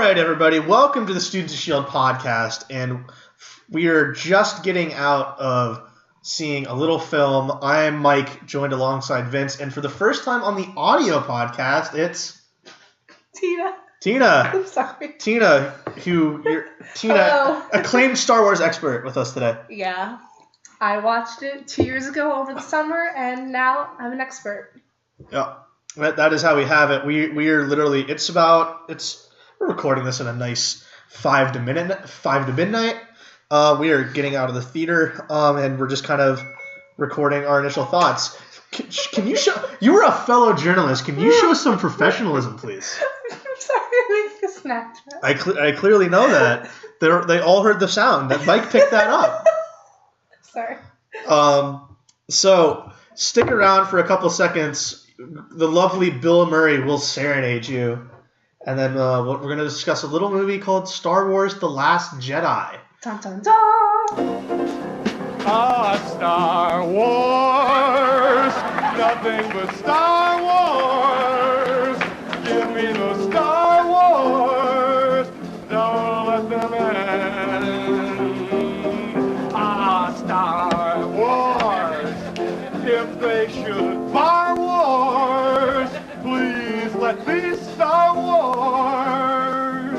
right, everybody. Welcome to the Students of S.H.I.E.L.D. podcast, and we are just getting out of seeing a little film. I am Mike, joined alongside Vince, and for the first time on the audio podcast, it's Tina. I'm sorry. Tina, Hello. acclaimed Star Wars expert with us today. Yeah. I watched it 2 years ago over the summer, and now I'm an expert. Yeah, that is how we have it. We are literally, we're recording this in a nice 5 to midnight. We are getting out of the theater, and we're just kind of recording our initial thoughts. Can you show? You were a fellow journalist. Can you show some professionalism, please? I'm sorry, I made a snack. I clearly know that. They all heard the sound. That Mike picked that up. Sorry. So stick around for a couple seconds. The lovely Bill Murray will serenade you, and then we're going to discuss a little movie called Star Wars: The Last Jedi. Dun dun dun! Star Wars, nothing but Star Wars. Give me the Star Wars, don't let them end. Star Wars, if they should bar wars, please let these Star Wars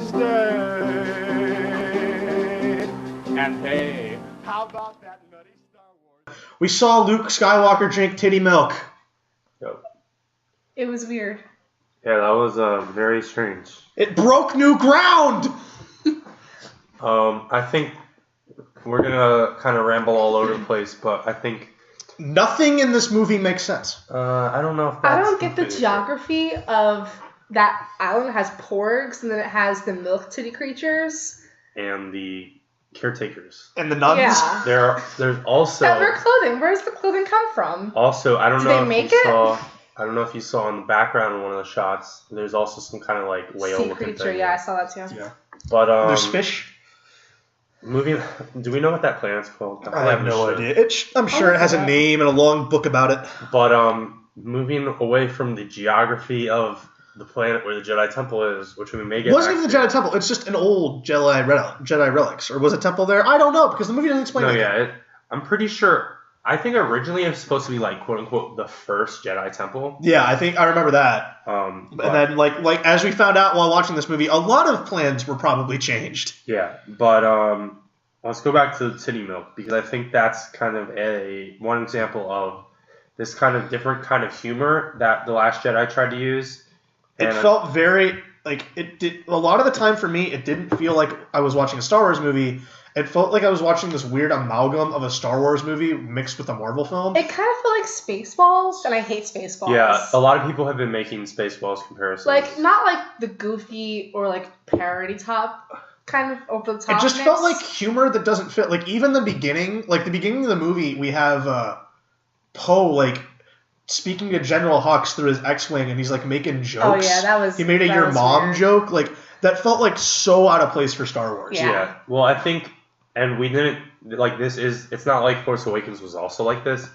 stay. And hey, how about that nutty Star Wars? We saw Luke Skywalker drink titty milk. Yep. It was weird. Yeah, that was very strange. It broke new ground! I think we're gonna kind of ramble all over the place, but I think Nothing in this movie makes sense. I don't know if that's I don't get the completely geography of that island. It has porgs, and then it has the milk titty creatures. true. And the caretakers. And the nuns? Yeah. There's also That wear clothing. Where does the clothing come from? also I don't Do know they if make you it? saw. I don't know if you saw in the background in one of the shots. There's also some kind of like whale Sea looking creature. thing. Yeah, I saw that too. Yeah. But There's fish? moving. Do we know what that planet's called? I have no idea. I'm sure it has a name and a long book about it. But moving away from the geography of the planet where the Jedi Temple is, which we may get. It wasn't back even the to. Jedi Temple. It's just an old Jedi relics. Or was a temple there? I don't know, because the movie doesn't explain it. No, yeah, I'm pretty sure. I think originally it was supposed to be like quote unquote the first Jedi Temple. Yeah, I remember that. But And then like as we found out while watching this movie, a lot of plans were probably changed. yeah, but let's go back to the titty milk because I think that's kind of one example of this kind of different kind of humor that The Last Jedi tried to use. It felt very like it did a lot of the time for me. It didn't feel like I was watching a Star Wars movie. It felt like I was watching this weird amalgam of a Star Wars movie mixed with a Marvel film. It kind of felt like Spaceballs, and I hate Spaceballs. Yeah, a lot of people have been making Spaceballs comparisons. Like, not like the goofy or like parody top, kind of over the top. It just mix. felt like humor that doesn't fit. Like even the beginning of the movie, we have Poe like speaking to General Hux through his X-wing, and he's like making jokes. Oh yeah, that was. He made a that "your was mom" weird. joke. Like that felt like so out of place for Star Wars. Yeah. Well, I think, and we didn't like this is. It's not like Force Awakens was also like this,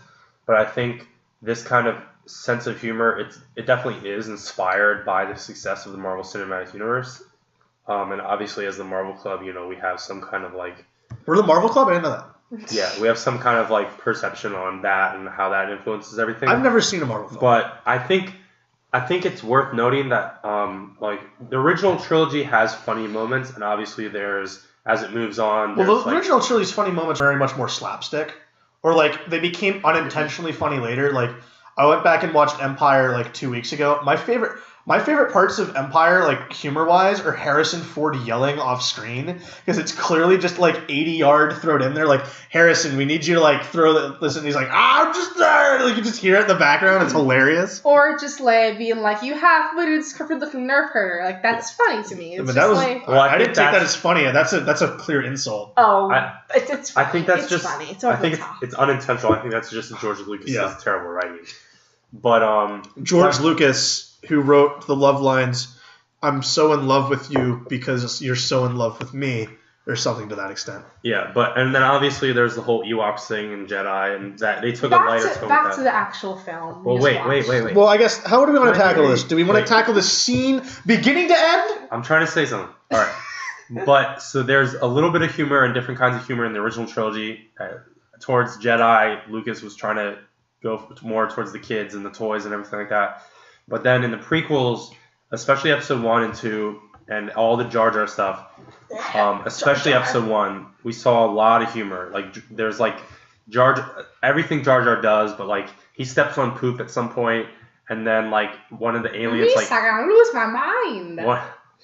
but I think this kind of sense of humor, it definitely is inspired by the success of the Marvel Cinematic Universe. And obviously, as the Marvel Club, we have some kind of like. We're the Marvel Club. I didn't know that. Yeah, we have some kind of like perception on that and how that influences everything. I've never seen a Marvel film. But I think it's worth noting that like the original trilogy has funny moments, and obviously there's as it moves on. Well, the original trilogy's funny moments are very much more slapstick, or like they became unintentionally funny later. Like I went back and watched Empire like 2 weeks ago. My favorite parts of Empire, like humor-wise, are Harrison Ford yelling off screen because it's clearly just like 80-yard thrown in there. Like, Harrison, we need you to like throw this, and he's like, I'm just there. Like you just hear it in the background. It's hilarious. Or just Leia being like, "You half-witted, scripted-looking nerf herder." Like that's funny to me. It's But just that was. like, Well, I didn't take that that's- as funny. That's a clear insult. oh, it's I funny. think that's it's just. funny. It's I over think the top. it's unintentional. I think that's just George Lucas's Yeah. terrible writing. But George Lucas, who wrote the love lines, "I'm so in love with you because you're so in love with me," or something to that extent. Yeah, and then obviously there's the whole Ewoks thing in Jedi, and that they took a lighter tone. Back with to that. the actual film. Well, wait. Well, I guess how do we want to Wait, tackle wait, this? Do we want wait. to tackle this scene beginning to end? I'm trying to say something. All right. But so there's a little bit of humor and different kinds of humor in the original trilogy. Towards Jedi, Lucas was trying to go more towards the kids and the toys and everything like that. But then in the prequels, especially episode 1 and 2, and all the Jar Jar stuff, especially episode 1, we saw a lot of humor. Like there's like everything Jar Jar does, but like he steps on poop at some point, and then like one of the aliens like I'm gonna lose my mind.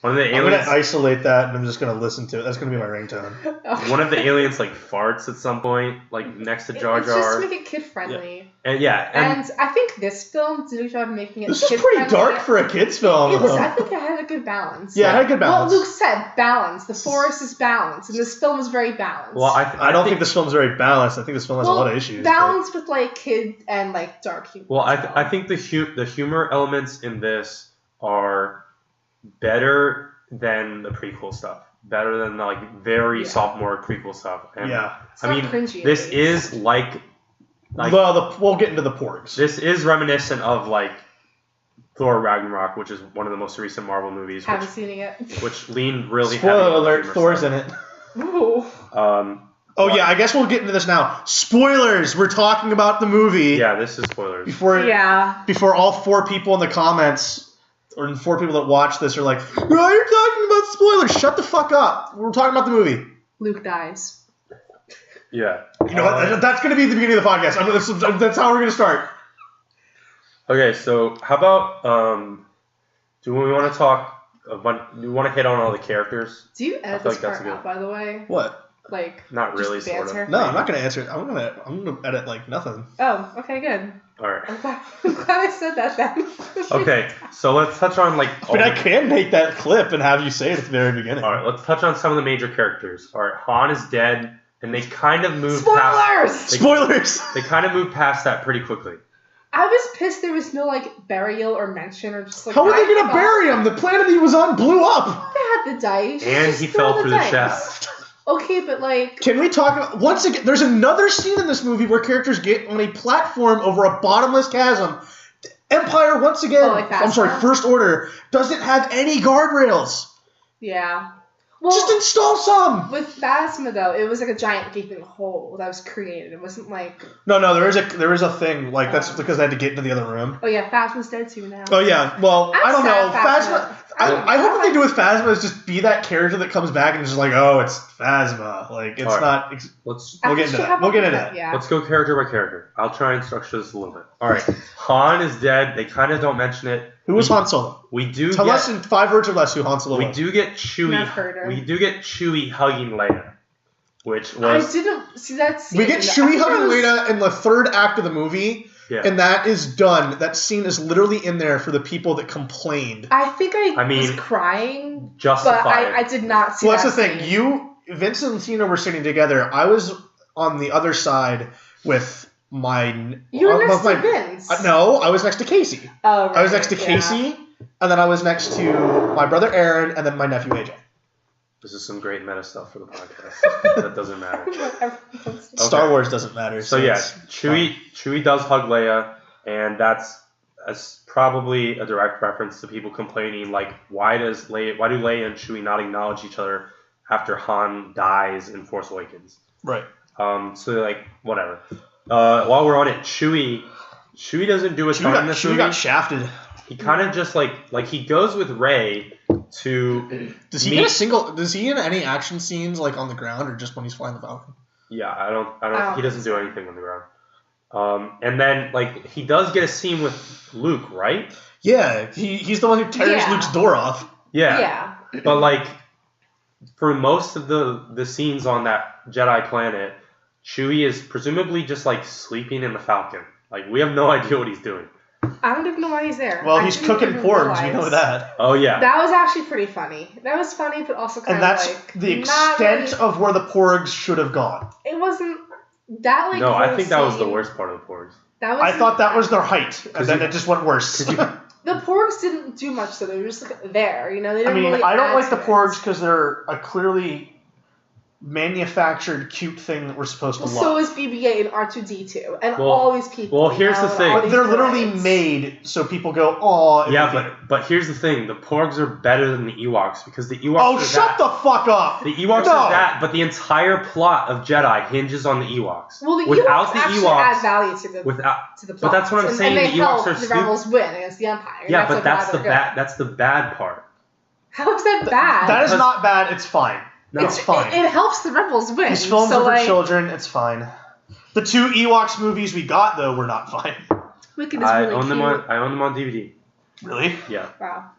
One of the I'm aliens. gonna isolate that, and I'm just gonna listen to it. That's gonna be my ringtone. Okay. One of the aliens like farts at some point, like next to Jar Jar. It's just to make it kid friendly. And I think this film did a good job of making it. This is pretty dark for a kids' film. I think it had a good balance. Yeah, it had a good balance. Well, Luke said balance. The Force is balanced, and this film is very balanced. Well, I don't think this film's very balanced. I think this film has a lot of issues. Balanced with like kid and like dark humor. Well, I think the humor elements in this are better than the prequel stuff. Better than the like very sophomore prequel stuff. And yeah. It's I not mean, cringy, this is like well, we'll get into the porgs. This is reminiscent of like Thor Ragnarok, which is one of the most recent Marvel movies. Haven't seen it yet. Which leaned really Spoiler heavy on alert, humor Thor's stuff. in it. Ooh. Oh yeah, I guess we'll get into this now. Spoilers. We're talking about the movie. Yeah, this is spoilers. Before all 4 people in the comments or 4 people that watch this are like, "Oh, you're talking about spoilers." Shut the fuck up. We're talking about the movie. Luke dies. Yeah. You know what? That's going to be the beginning of the podcast. That's how we're going to start. Okay, so how about do we want to talk? Do you want to hit on all the characters? Do you edit this part out, by the way? What? Like not really, just sort of. No, I'm not going to answer it. I'm going to edit like nothing. Oh, okay, good. All right. I'm glad I said that then. Okay, so let's touch on like. I mean, I can make that clip and have you say it at the very beginning. All right, let's touch on some of the major characters. All right, Han is dead, and they kind of moved Spoilers! Spoilers! They kind of moved past that pretty quickly. I was pissed there was no like burial or mention or just like. How are they gonna bury him? The planet he was on blew up. They had the dice. And Just he throw fell through the dice. shaft. Okay, but like. Can we talk about once again? There's another scene in this movie where characters get on a platform over a bottomless chasm. Empire once again. First Order doesn't have any guardrails. Yeah. Well, just install some. With Phasma though, it was like a giant gaping hole that was created. It wasn't like. No, there is a thing like that's because I had to get into the other room. Oh yeah, Phasma's dead too now. Oh yeah, well I don't know. Phasma. I hope what they do with Phasma is just be that character that comes back and is just like, oh, it's Phasma. Like it's not. We'll get into that. We'll get into that. Yeah. Let's go character by character. I'll try and structure this a little bit. All right, Han is dead. They kind of don't mention it. Who was Han Solo? We do tell us in 5 words or less who Han Solo was. We do get Chewie. We do get Chewie hugging Leia, which was. I didn't see that scene. We get Chewie hugging Leia in the 3rd act of the movie. Yeah. And that is done. That scene is literally in there for the people that complained. I think I was crying, justified. But I did not see. Well, that's the thing. Vince and Tina were sitting together. I was on the other side with my. You were next to Vince. No, I was next to Casey. Oh, right, I was next to Casey, and then I was next to my brother Aaron, and then my nephew AJ. This is some great meta stuff for the podcast. That doesn't matter. Okay. Star Wars doesn't matter. So yeah, Chewie does hug Leia, and that's probably a direct reference to people complaining like, why do Leia and Chewie not acknowledge each other after Han dies in Force Awakens? Right. So like whatever. While we're on it, Chewie doesn't do a ton in this movie. Chewie got shafted. He kind of just like he goes with Rey to. Does he in any action scenes like on the ground or just when he's flying the Falcon? Yeah, I don't. He doesn't do anything on the ground. And then like he does get a scene with Luke, right? Yeah, he's the one who tears Luke's door off. Yeah. But like for most of the scenes on that Jedi planet, Chewie is presumably just like sleeping in the Falcon. Like we have no idea what he's doing. I don't even know why he's there. Well, he's cooking porgs. We know that. Oh yeah. That was actually pretty funny. That was funny, but also kind of like. And that's the extent of where the porgs should have gone. It wasn't that like. No, I think that was the worst part of the porgs. I thought that was their height, and then it just went worse. The porgs didn't do much, so they were just like there. You know, they didn't. I mean, really I don't like the it. porgs because they're a clearly manufactured cute thing that we're supposed to love. So is BB-8 and R2-D2 and Well- all these people. well, here's the thing. But they're literally made so people go, "Aw." Yeah, but here's the thing: the Porgs are better than the Ewoks because the Ewoks. Oh, are shut the fuck up! The Ewoks are that, but the entire plot of Jedi hinges on the Ewoks. Well, the Without Ewoks the actually Ewoks, add value to the plot. but that's what I'm saying. And they The Ewoks help are the stupid. rebels win against the Empire. Yeah, but like that's why the they're bad. That's the bad part. good. How is that bad? That is not bad. It's fine. No. It's fine. It helps the rebels win. These films so, are for like, children. It's fine. The 2 Ewoks movies we got though were not fine. Wicked is I really own cute. them on. I own them on DVD. Really? Yeah. Wow.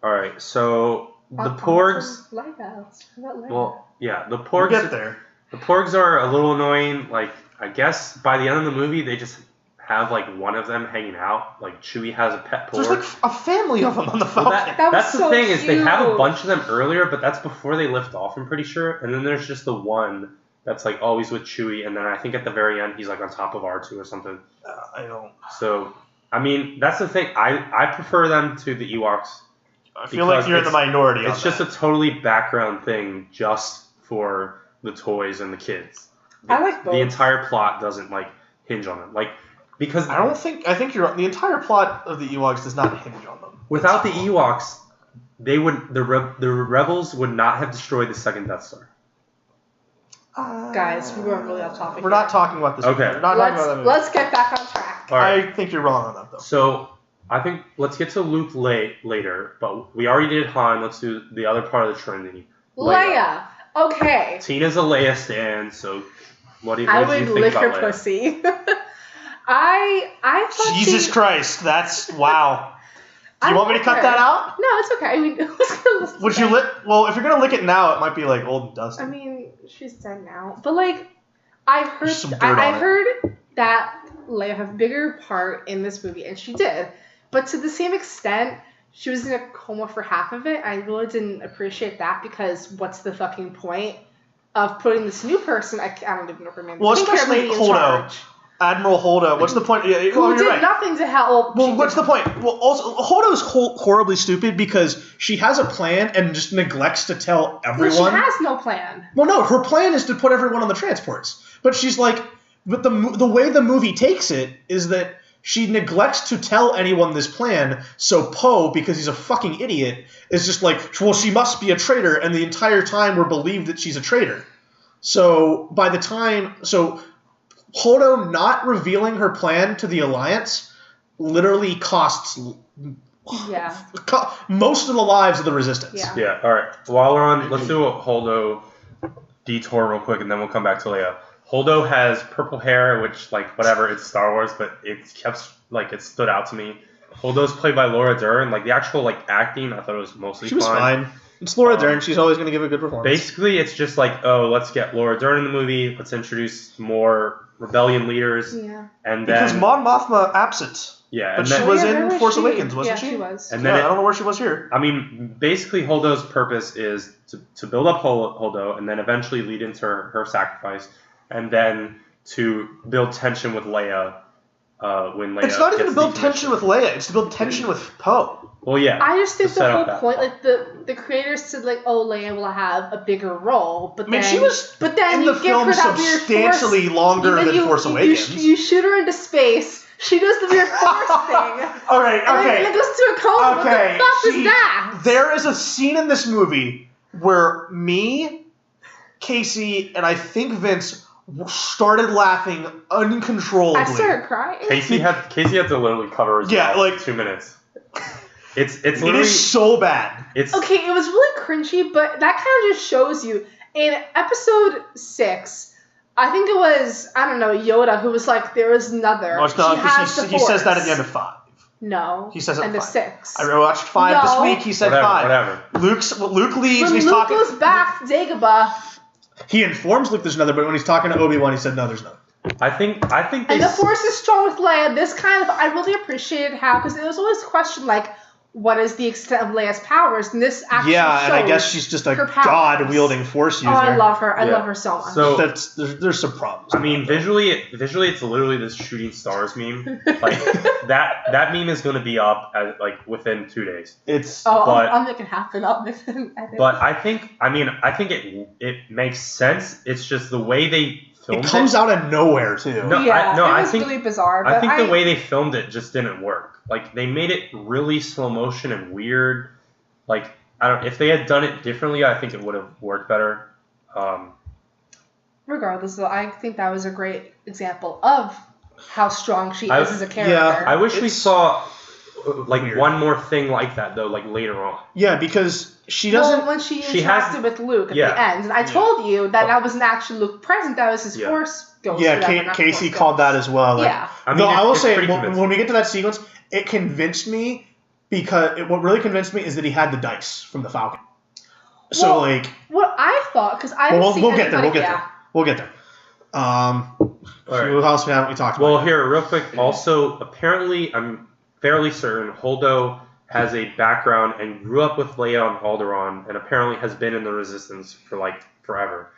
All right. So the Porgs. Lighthouse. What about Well, yeah, the We'll Porgs. get there. The Porgs are a little annoying. Like, I guess by the end of the movie, they just have like one of them hanging out. Like Chewie has a pet Porg. There's like a family of them on the Falcon. That was that's the so thing is they have a cute. bunch of them earlier, but that's before they lift off. I'm pretty sure. And then there's just the one that's like always with Chewie, and then I think at the very end he's like on top of R2 or something. I don't. So, I mean, that's the thing. I prefer them to the Ewoks. I feel like Because you're in the minority. It's just a totally background thing, just for the toys and the kids. I like both. The entire plot doesn't like hinge on them, like because I think you're. The entire plot of the Ewoks does not hinge on them. without the Ewoks, they would the rebels would not have destroyed the second Death Star. Guys, we're going really off topic. We're not talking about this. Okay. Movie. We're not talking about that movie. Let's get back on track. All right. I think you're wrong on that though. So I think let's get to Luke later, but we already did Han. Let's do the other part of the Trinity. Leia. Okay. Tina's a Leia stan, so what do you I think would lick about her Leia? pussy. I thought Jesus Christ, that's wow. Do you want me to cut that out? No, it's okay. I mean, who's gonna listen? Would to you that? lick? Well, if you're gonna lick it now, it might be like old and dusty. I mean, she's dead now, but like, I've heard, There's some dirt I've on it. heard that Leia had a bigger part in this movie, and she did. But to the same extent, she was in a coma for half of it. I really didn't appreciate that because what's the fucking point of putting this new person? I don't even know her name. Well, Pink-haired especially lady in Holdo. charge, Admiral Holdo. What's the point? Yeah, who well, you're did right. nothing to help. Well, She what's did- the point? Well, also, Holdo's horribly stupid because she has a plan and just neglects to tell Well, everyone. she has no plan. Well, no, her plan is to put everyone on the transports. But she's like, but the way the movie takes it is that she neglects to tell anyone this plan. So Poe, because he's a fucking idiot, is just like, well, she must be a traitor, and the entire time we're believed that she's a traitor. So by the time, Holdo not revealing her plan to the Alliance literally costs Yeah. most of the lives of the Resistance. Yeah. Yeah, all right. While we're on, let's do a Holdo detour real quick, and then we'll come back to Leia. Holdo has purple hair, which, like, whatever, it's Star Wars, but it kept, like, it stood out to me. Holdo's played by Laura Dern. Like, the actual, like, acting, I thought it was mostly She was fine. It's Laura Dern. She's always going to give a good performance. Basically, it's just like, oh, let's get Laura Dern in the movie. Let's introduce more rebellion leaders. Yeah. And Because then, Mon Mothma absent. yeah, But and she then, was where in Force she? Awakens, wasn't Yeah, she? she was. and Yeah, then I don't know where she was here. I mean, basically, Holdo's purpose is to build up Holdo and then eventually lead into her sacrifice, and then to build tension with Leia when Leia. It's not even to gets build decommissioned. tension with Leia. It's to build tension with Poe. Well, yeah. I just think to the set up whole that point, plot. like the creators said, like, oh, Leia will have a bigger role, but I mean, then she was but then in you the give film her that weird substantially force, longer and then than Force Awakens. You shoot her into space. She does the weird force thing. All right, And okay. then it goes to a coma. Okay, What the fuck see, is that? There is a scene in this movie where me, Casey, and I think Vince started laughing uncontrollably. I started crying. Casey had to literally cover his Yeah, mouth like- for 2 minutes. It's It literally is so bad. it's Okay, it was really cringy, but that kind of just shows you. In episode 6, I think it was, I don't know, Yoda who was like, there is another. No, it's not, she has because the he says that at Force. the end of 5. No. He says it end in of 5. 6. I watched 5 No. this week. He said whatever, 5. whatever. Luke leaves. When And he's Luke talking. goes back to Dagobah, He informs Luke there's another, but when he's talking to Obi-Wan, he said no, there's none. I think they and the Force is strong with Leia, this kind of, I really appreciated how, because there was always a question like, what is the extent of Leia's powers, and this actually Yeah, and I shows guess she's just a her powers. god-wielding force user. Oh, I love her. I Yeah. love her so much. So- There's some problems. I mean, with that, visually, it's literally this shooting stars meme. Like that meme is going to be up at, like within 2 days. though. It's I'll make it happen. I'll make it edit. But I think it makes sense. It's just the way they filmed it comes out of nowhere too. No, yeah, I it was think really bizarre. But I think the way they filmed it just didn't work. Like they made it really slow motion and weird. Like if they had done it differently, I think it would have worked better. Regardless, though, I think that was a great example of how strong she is as a character. yeah, I wish we saw like weird. one more thing like that though, like later on. Yeah, because she doesn't. Well, when she she interacted has- with Luke at yeah. the end, and I told you that wasn't actually Luke present; that was his Yeah. Force ghost. Yeah, whatever, not Casey Force called ghost. that as well. Like, Yeah. I mean, though I will it's say, pretty when convincing. we get to that sequence, it convinced me because what really convinced me is that he had the dice from the Falcon. So Well, like, What I thought, because I haven't seen we'll get there. anybody- We'll get there. We'll get there. right. What else haven't we talked about? Well, here, real quick. Also, apparently, I'm fairly certain Holdo has a background and grew up with Leia on Alderaan, and apparently has been in the Resistance for like forever.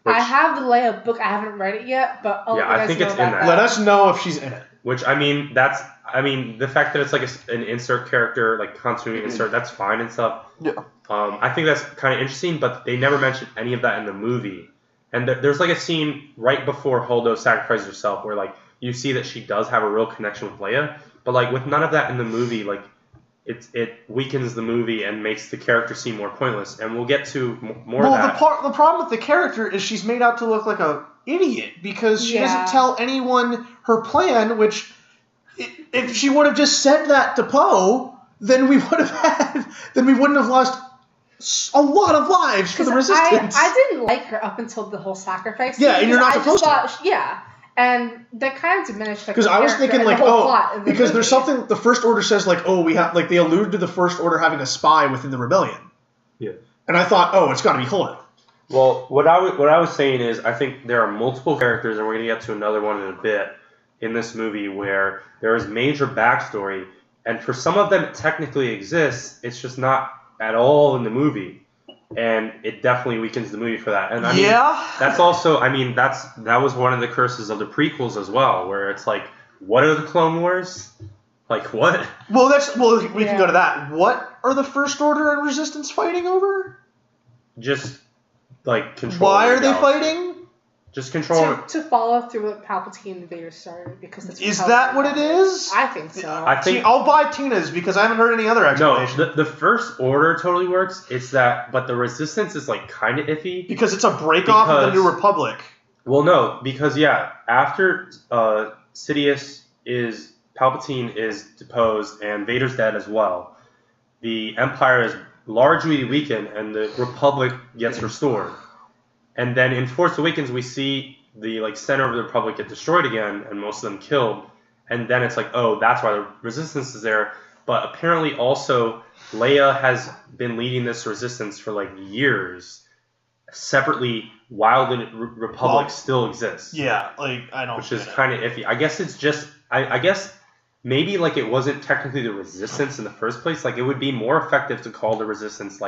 I have the Leia book. I haven't read it yet, but I'll Yeah, let you I guys think know it's about in that. Let us know if she's in it. Which I mean, the fact that it's like an insert character, like continuity insert, that's fine and stuff. Yeah. I think that's kind of interesting, but they never mentioned any of that in the movie. And there's like a scene right before Holdo sacrifices herself where like you see that she does have a real connection with Leia, but like with none of that in the movie, like it weakens the movie and makes the character seem more pointless. And we'll get to more of that. The problem with the character is she's made out to look like a idiot because she Yeah. doesn't tell anyone her plan. Which, if she would have just said that to Poe, then we wouldn't have lost a lot of lives for the Resistance. I didn't like her up until the whole sacrifice. Yeah, scene, and you're not because I just supposed thought, yeah, and that kind of diminished. Because I was thinking like, plot because there's something the First Order says like, we have like they allude to the First Order having a spy within the rebellion. Yeah. And I thought, it's got to be Holdo. Well, what I was saying is I think there are multiple characters, and we're going to get to another one in a bit, in this movie where there is major backstory, and for some of them it technically exists, it's just not at all in the movie, and it definitely weakens the movie for that. And I mean, that's also, that was one of the curses of the prequels as well, where it's like, what are the Clone Wars? Like, what? Well, we can go to that. What are the First Order and Resistance fighting over? Just, like, control. Why are the they galaxy. fighting? Just control. to follow through what Palpatine and Vader started, because that's Is that what it is? I think so. I think. I'll buy Tina's because I haven't heard any other No, explanation. the First Order totally works. It's that, but the Resistance is like kind of iffy. Because it's a break off of the Because- New Republic. Well, no, because after Palpatine is deposed and Vader's dead as well, the Empire is largely weakened and the Republic gets restored. And then in Force Awakens, we see the center of the Republic get destroyed again and most of them killed. And then it's like, that's why the Resistance is there. But apparently also Leia has been leading this Resistance for years separately while the Republic still exists. Yeah, I don't. Which is kind of iffy. I guess it's just, I guess maybe it wasn't technically the Resistance in the first place. It would be more effective to call the Resistance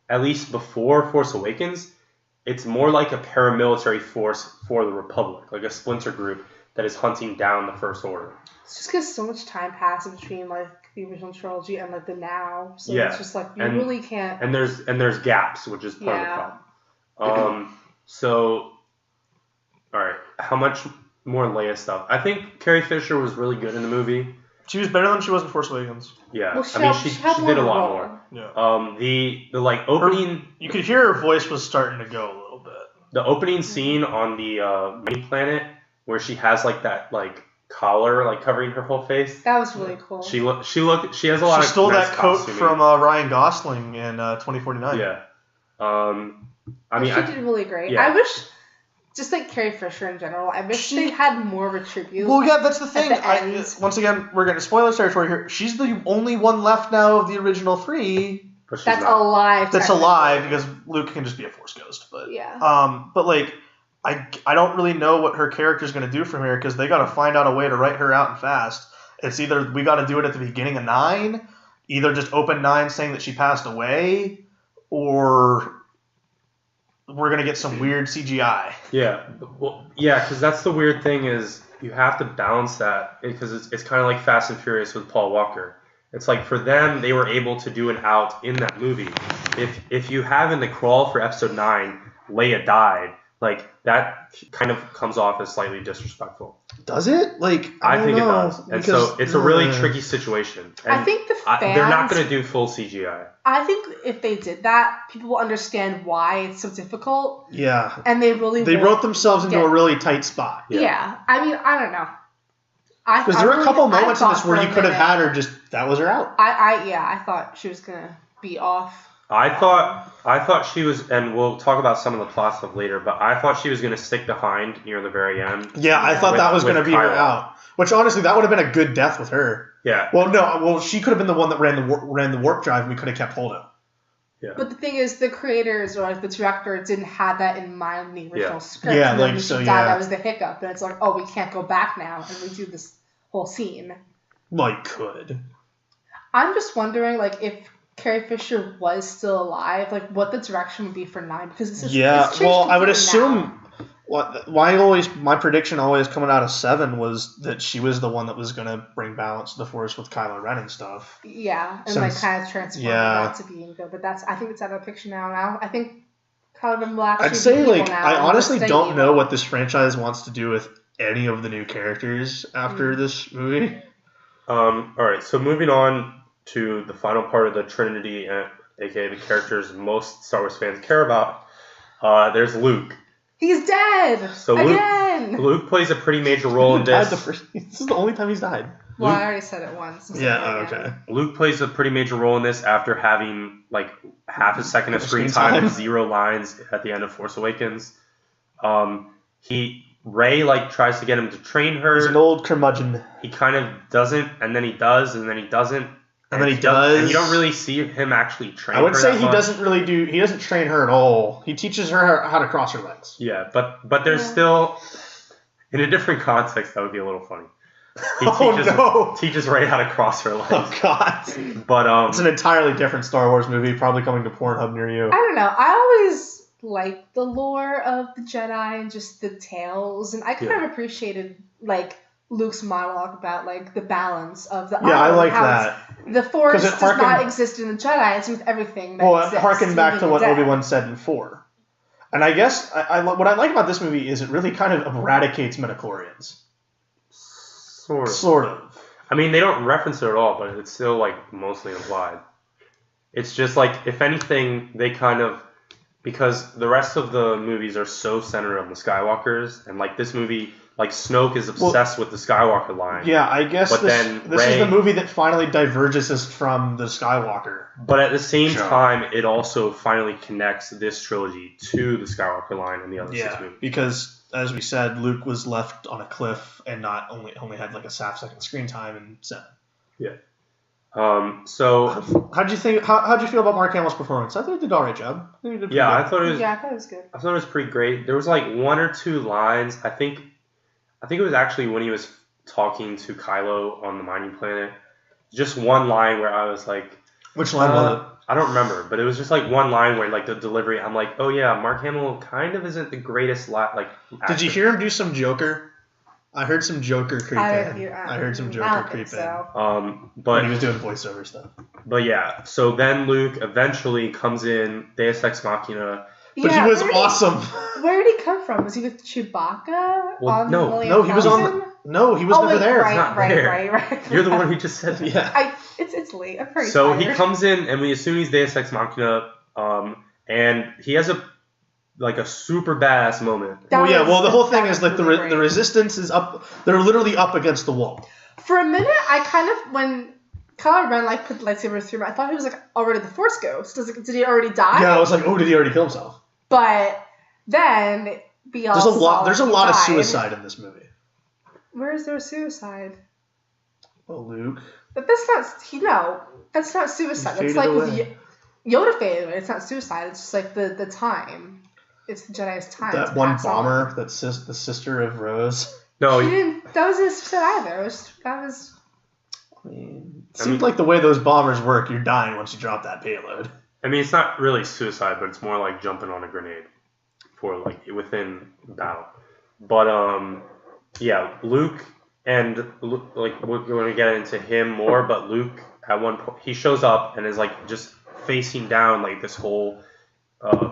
at least before Force Awakens, it's more like a paramilitary force for the Republic, like a splinter group that is hunting down the First Order. It's just because so much time passes between the original trilogy and the now, so Yeah. it's just really can't. And there's gaps, which is part of the Yeah. problem. So, all right, how much more Leia stuff? I think Carrie Fisher was really good in the movie. She was better than she was in Force Awakens. Yeah, Well, she had did a lot role. more. Yeah. The opening. You could hear her voice was starting to go a little bit. The opening scene on the main planet where she has that collar covering her whole face. That was really cool. She has a lot of. She stole nice that coat costuming. from Ryan Gosling in 2049. Yeah. She did really great. yeah. I wish, just Carrie Fisher in general, I wish they had more of a tribute. Well, yeah, that's the thing. the end. Once again, we're getting spoiler territory here. She's the only one left now of the original three But she's that's not. alive. that's technically. alive because Luke can just be a Force ghost. But Yeah. but I don't really know what her character's going to do from here because they got to find out a way to write her out and fast. It's either we got to do it at the beginning of 9, either just open 9 saying that she passed away, or we're gonna get some weird CGI. Yeah, because that's the weird thing is you have to balance that because it's kind of like Fast and Furious with Paul Walker. It's like for them, they were able to do an out in that movie. If you have in the crawl for episode 9, Leia died, like that kind of comes off as slightly disrespectful. Does it? Like I think know, it does, and so it's a really tricky situation. And I think the fans, they're not going to do full CGI. I think if they did that, people will understand why it's so difficult. Yeah, and they wrote themselves into a really tight spot. Yeah. I mean, I don't know. Because there were a couple moments in this where you could have had her just that was her out. I thought she was gonna be off. I thought she was, and we'll talk about some of the plot stuff later, but I thought she was going to stick behind near the very end. Yeah, I thought that was going to be her out. Which, honestly, that would have been a good death with her. Yeah. Well, she could have been the one that ran the warp drive and we could have kept hold of. Yeah. But the thing is, the creators or like the director didn't have that in mind in the original script. Yeah, and then like, when so, she died, that was the hiccup. And it's like, oh, we can't go back now and redo this whole scene. Well, you could. I'm just wondering, like, if Carrie Fisher was still alive, like what the direction would be for 9, because it's I would assume my prediction always coming out of 7 was that she was the one that was going to bring balance to the Force with Kylo Ren and stuff. Yeah, and like kind of transform that to being good. But I think it's out of the picture now. I think Kylo Ren will actually. I'd say be evil now, I honestly don't know evil. what this franchise wants to do with any of the new characters after this movie. All right, so moving on to the final part of the Trinity, aka the characters most Star Wars fans care about. There's Luke. He's dead! So Again! Luke plays a pretty major role in this. This is the only time he's died. Well, I already said it once. Okay. Luke plays a pretty major role in this after having like half a second of screen time and 0 lines at the end of Force Awakens. Rey tries to get him to train her. He's an old curmudgeon. He kind of doesn't, and then he does, and then he doesn't. And then he does. And you don't really see him actually train her. I would say he much. doesn't train her at all. He teaches her how to cross her legs. Yeah, but there's still, in a different context, that would be a little funny. He teaches Rey how to cross her legs. Oh, God. But it's an entirely different Star Wars movie, probably coming to Pornhub near you. I don't know. I always liked the lore of the Jedi and just the tales, and I kind of appreciated, Luke's monologue about, the balance of the I like that. The Force does not exist in the Jedi. It's with everything that exists. It harkened back to what Obi-Wan said in 4. And I guess what I like about this movie is it really kind of eradicates midichlorians. Sort of. I mean, they don't reference it at all, but it's still, mostly implied. It's just, if anything, they kind of... Because the rest of the movies are so centered on the Skywalkers, and, this movie... Snoke is obsessed with the Skywalker line. Yeah, I guess this is the movie that finally diverges us from the Skywalker. But at the same time, it also finally connects this trilogy to the Skywalker line and the other 6 movies. Because, as we said, Luke was left on a cliff and not only had a half-second screen time in 7. Yeah. So how'd you feel about Mark Hamill's performance? I thought he did an alright job. I thought it was good. I thought it was pretty great. There was 1 or 2 lines. I think it was actually when he was talking to Kylo on the mining planet. Just one line where I was like... Which line was it? I don't remember, but it was just one line where the delivery, I'm like, oh yeah, Mark Hamill kind of isn't the greatest actor. Did you hear him do some Joker? I heard some Joker creep in. I heard some Joker creep in. But when he was doing voiceover stuff. But yeah, so then Luke eventually comes in, Deus Ex Machina. But he was awesome. Where did he come from? Was he with Chewbacca? No, he was on. He was never there. Right. You're the one who just said that. Yeah. It's late. I'm pretty tired. He comes in, and we assume he's Deus Ex Machina, and he has a super badass moment. The whole thing is the resistance is up. They're literally up against the wall. For a minute, I kind of when Kylo Ren put the lightsaber through him, I thought he was already the Force ghost. Did he already die? Yeah, I was like, oh, did he already kill himself? But then there's a lot of suicide in this movie. Where is there suicide? Well, Luke. But that's not suicide. It's with Yoda faded away. It's not suicide. It's just the time. It's the Jedi's time. That one bomber, that's the sister of Rose. No, he didn't. That was his sister either. It seems like the way those bombers work, you're dying once you drop that payload. I mean, it's not really suicide, but it's more like jumping on a grenade for like within battle. But yeah, Luke and like we're going to get into him more, but Luke at one point he shows up and is like just facing down like this whole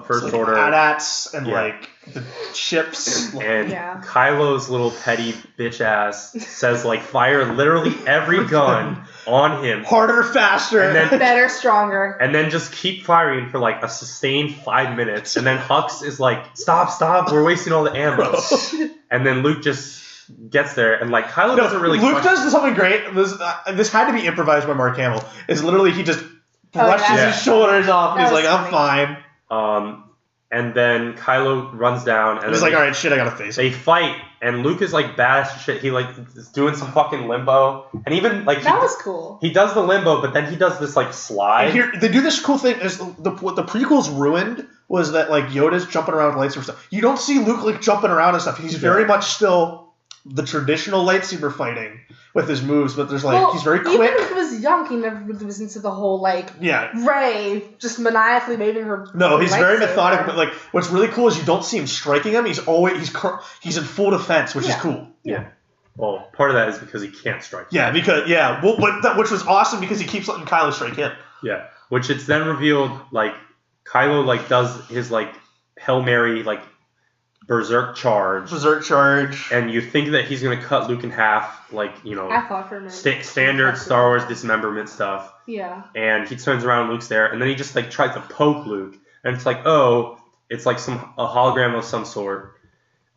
First Order AT-ATs and like the ships. And Kylo's little petty bitch ass says like fire literally every gun on him. Harder, faster, and then, better, stronger. And then just keep firing for like a sustained 5 minutes. And then Hux is like, stop, we're wasting all the ammo. And then Luke just gets there and like Kylo doesn't really. Luke does something great. This had to be improvised by Mark Hamill. Is literally he just brushes his shoulders off. And he's like, I'm fine. And then Kylo runs down and he's like, all right, shit, I gotta face it. They fight, and Luke is like badass as shit. He like is doing some fucking limbo, and even like that was cool. He does the limbo, but then he does this like slide. And here they do this cool thing. Is what the prequels ruined was that like Yoda's jumping around with lightsaber stuff. You don't see Luke like jumping around and stuff. He's very much still the traditional lightsaber fighting with his moves, but there's like he's very quick. Even when he was young, he never was into the whole like Rey just maniacally waving her. No, he's very methodical. But like, what's really cool is you don't see him striking him. He's in full defense, which is cool. Yeah. Well, part of that is because he can't strike. Yeah, which was awesome because he keeps letting Kylo strike him. Yeah, which it's then revealed like Kylo like does his like Hail Mary like berserk charge, and you think that he's gonna cut Luke in half, like I thought for a minute. Standard Star Wars dismemberment stuff. Yeah. And he turns around, Luke's there, and then he just like tries to poke Luke, and it's like it's like a hologram of some sort,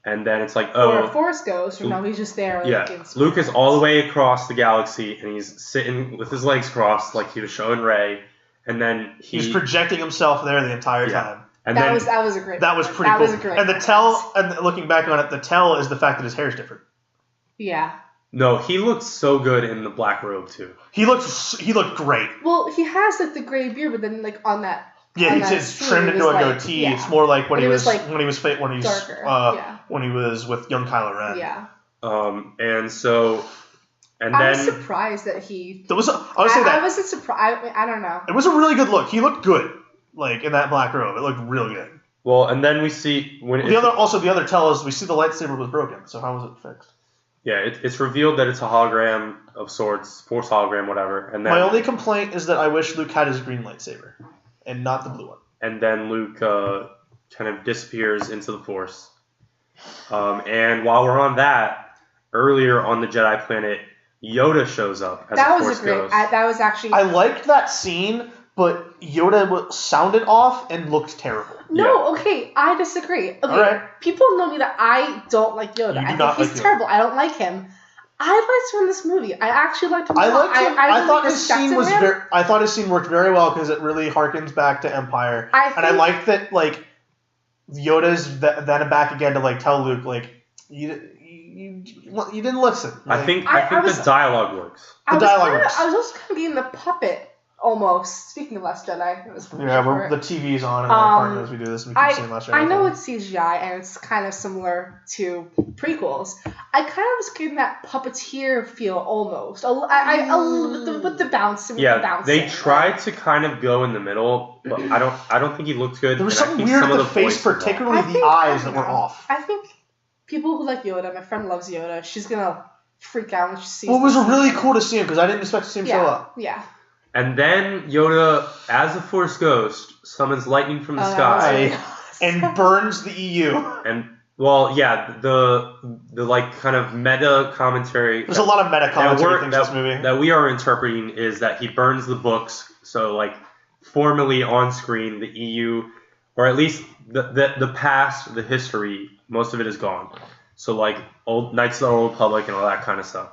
and then it's like or a Force ghost, or no, he's just there. Like, Luke is all the way across the galaxy, and he's sitting with his legs crossed, like he was showing Rey, and then he's projecting himself there the entire time. And that was a great. That was pretty cool. Was a great and the tell, and looking back on it, the tell is the fact that his hair is different. Yeah. No, he looked so good in the black robe too. He looked great. Well, he has like the gray beard, but then like on that. Yeah, it's trimmed into a goatee. Yeah. It's more like when he was darker. When he was with young Kylo Ren. Yeah. I was surprised that he. I wasn't surprised. I don't know. It was a really good look. He looked good. Like in that black robe, it looked real good. Well, and then we see the other tell is we see the lightsaber was broken. So how was it fixed? Yeah, it's revealed that it's a hologram of sorts, Force hologram, whatever. And then my only complaint is that I wish Luke had his green lightsaber and not the blue one. And then Luke kind of disappears into the Force. And while we're on that, earlier on the Jedi planet, Yoda shows up as a Force ghost. That was actually. I liked that scene. But Yoda sounded off and looked terrible. No, okay, I disagree. Okay, all right. People know me that I don't like Yoda. I think he's terrible. I don't like him. I liked him in this movie. I actually liked him. I liked him. I thought his scene was I thought his scene worked very well because it really harkens back to Empire. I liked that like Yoda's then back again to like tell Luke like you didn't listen. Like, I think the dialogue works. I was also kind of being the puppet. Almost. Speaking of Last Jedi, the TV's on in our apartment as we do this. And we keep seeing Last Jedi. I know it's CGI and it's kind of similar to prequels. I kind of was getting that puppeteer feel almost. With the bouncing. Yeah, they tried to kind of go in the middle, but I don't think he looked good. There was something weird with the face, particularly the eyes that were off. I think people who like Yoda, my friend loves Yoda. She's gonna freak out when she sees. Well, it was really cool to see him because I didn't expect to see him show up. Yeah. And then Yoda, as a Force ghost, summons lightning from the sky and burns the EU. And the like kind of meta commentary. There's a lot of meta commentary in this movie that we are interpreting is that he burns the books. So like formally on screen, the EU, or at least the past, the history, most of it is gone. So like old Knights of the Old Republic and all that kind of stuff.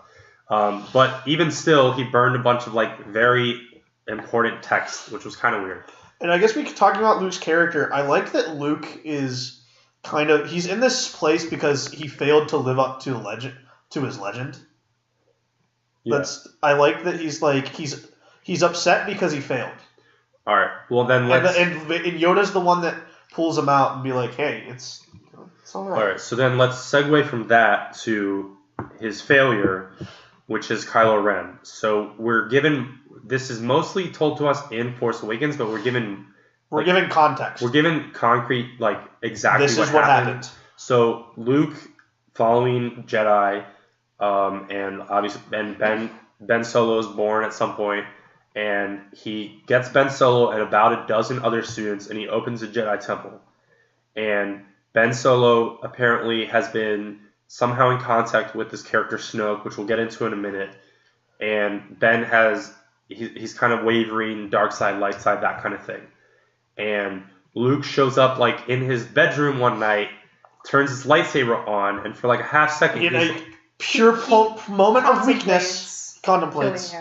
But even still, he burned a bunch of like very important text, which was kind of weird. And I guess talking about Luke's character, I like that Luke is he's in this place because he failed to live up to his legend. Yeah. I like that he's upset because he failed. All right. Well then and Yoda's the one that pulls him out and be like, hey, it's all right. All right. So then let's segue from that to his failure. which is Kylo Ren. So we're given, this is mostly told to us in Force Awakens, but we're given context. We're given concrete, like, exactly this is what happened. So Luke, following Jedi, and obviously Ben Solo is born at some point, and he gets Ben Solo and about a dozen other students, and he opens a Jedi temple. And Ben Solo apparently has been somehow in contact with this character Snoke, which we'll get into in a minute. And Ben he's kind of wavering, dark side, light side, that kind of thing. And Luke shows up like in his bedroom one night, turns his lightsaber on, and for like a half second, in a pure moment of weakness, contemplates,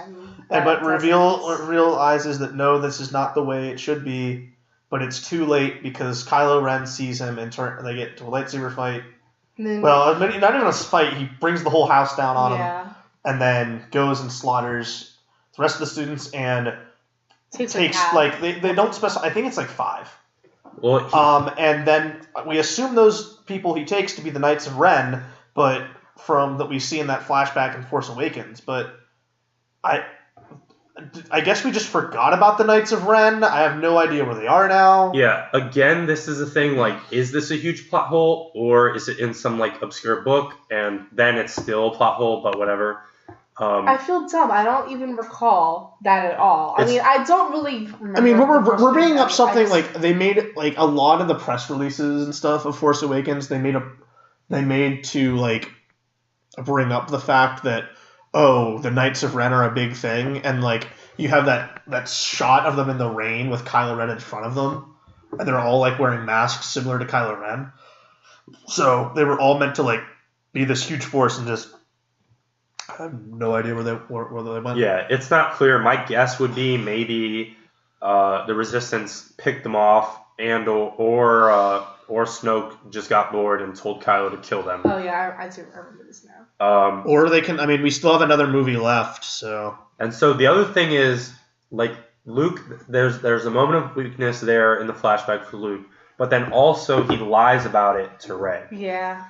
but realizes that no, this is not the way it should be. But it's too late because Kylo Ren sees him and they get to a lightsaber fight. Well, not even a fight. He brings the whole house down on him, and then goes and slaughters the rest of the students and takes like they don't specify. I think it's like 5. Well, and then we assume those people he takes to be the Knights of Ren, but from that we see in that flashback in Force Awakens. But I guess we just forgot about the Knights of Ren. I have no idea where they are now. Yeah, again, this is a thing, like, is this a huge plot hole, or is it in some, like, obscure book, and then it's still a plot hole, but whatever. I feel dumb. I don't even recall that at all. I mean, I don't really remember. I mean, we're bringing up something, like, they made, like, a lot of the press releases and stuff of Force Awakens, they made to, like, bring up the fact that, oh, the Knights of Ren are a big thing, and, like, you have that shot of them in the rain with Kylo Ren in front of them, and they're all, like, wearing masks similar to Kylo Ren. So they were all meant to, like, be this huge force, and just I have no idea where they went. Yeah, it's not clear. My guess would be maybe the Resistance picked them off, and or Snoke just got bored and told Kylo to kill them. Oh yeah, I do remember this now. Or they can. I mean, we still have another movie left, so. And so the other thing is, like, Luke, there's a moment of weakness there in the flashback for Luke, but then also he lies about it to Rey. Yeah.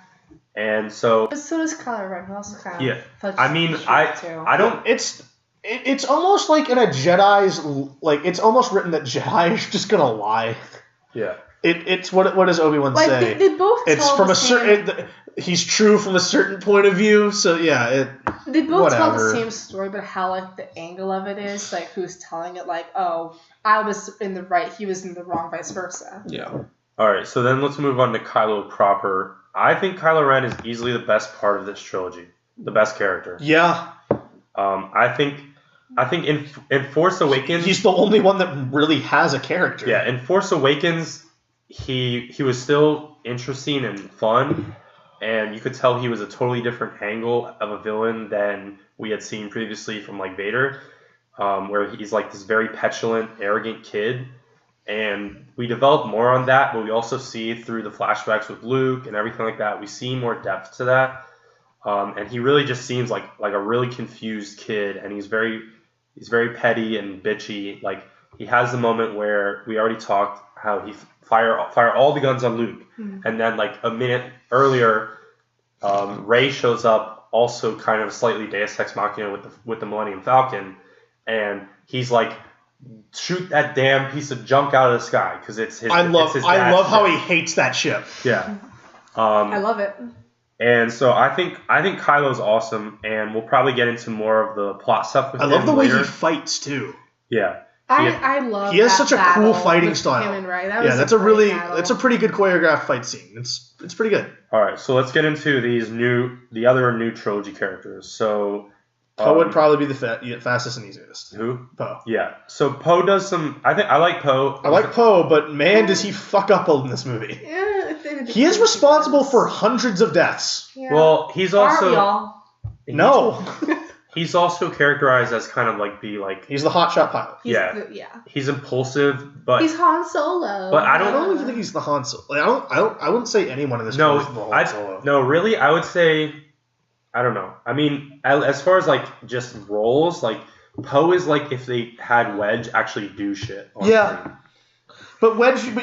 And so. But so does Kylo Ren. He also kind of. Yeah. I mean, I don't. It's almost like in a Jedi's, like, it's almost written that Jedi is just gonna lie. Yeah. It's what does Obi-Wan like, say? They both. It's from a certain. He's true from a certain point of view, so yeah. They both tell the same story, but how, like, the angle of it is, like, who's telling it, like, oh, I was in the right, he was in the wrong, vice versa. Yeah. All right, so then let's move on to Kylo proper. I think Kylo Ren is easily the best part of this trilogy, the best character. Yeah. I think in Force Awakens, he's the only one that really has a character. Yeah, in Force Awakens, he was still interesting and fun, and you could tell he was a totally different angle of a villain than we had seen previously from, like, Vader, where he's like this very petulant, arrogant kid. And we develop more on that, but we also see through the flashbacks with Luke and everything like that, we see more depth to that. And he really just seems like a really confused kid, and he's very petty and bitchy. Like, he has the moment where we already talked how he fire all the guns on Luke, and then, like, a minute earlier, Rey shows up, also kind of slightly Deus Ex Machina with the Millennium Falcon, and he's like, shoot that damn piece of junk out of the sky, because it's his. I love how he hates that ship. Yeah. I love it. And so I think Kylo's awesome, and we'll probably get into more of the plot stuff with him I love the later. way he fights too. Yeah. I love. He has such a cool fighting style. That's a pretty good choreographed fight scene. It's pretty good. All right, so let's get into the other new trilogy characters. So. Poe would probably be the fastest and easiest. Who? Poe. Yeah. So Poe does some. I like Poe. I like Poe, but man, does he fuck up in this movie. Yeah. He is responsible for hundreds of deaths. Yeah. Well, he's also. Aren't we all? No. He's also characterized as kind of like he's the hotshot pilot. He's impulsive, but he's Han Solo. But I don't even think he's the Han Solo. Like, I wouldn't say anyone in this movie is the Han Solo. No, really, I would say. I don't know. I mean, as far as, like, just roles, like, Poe is like if they had Wedge actually do shit. Yeah. But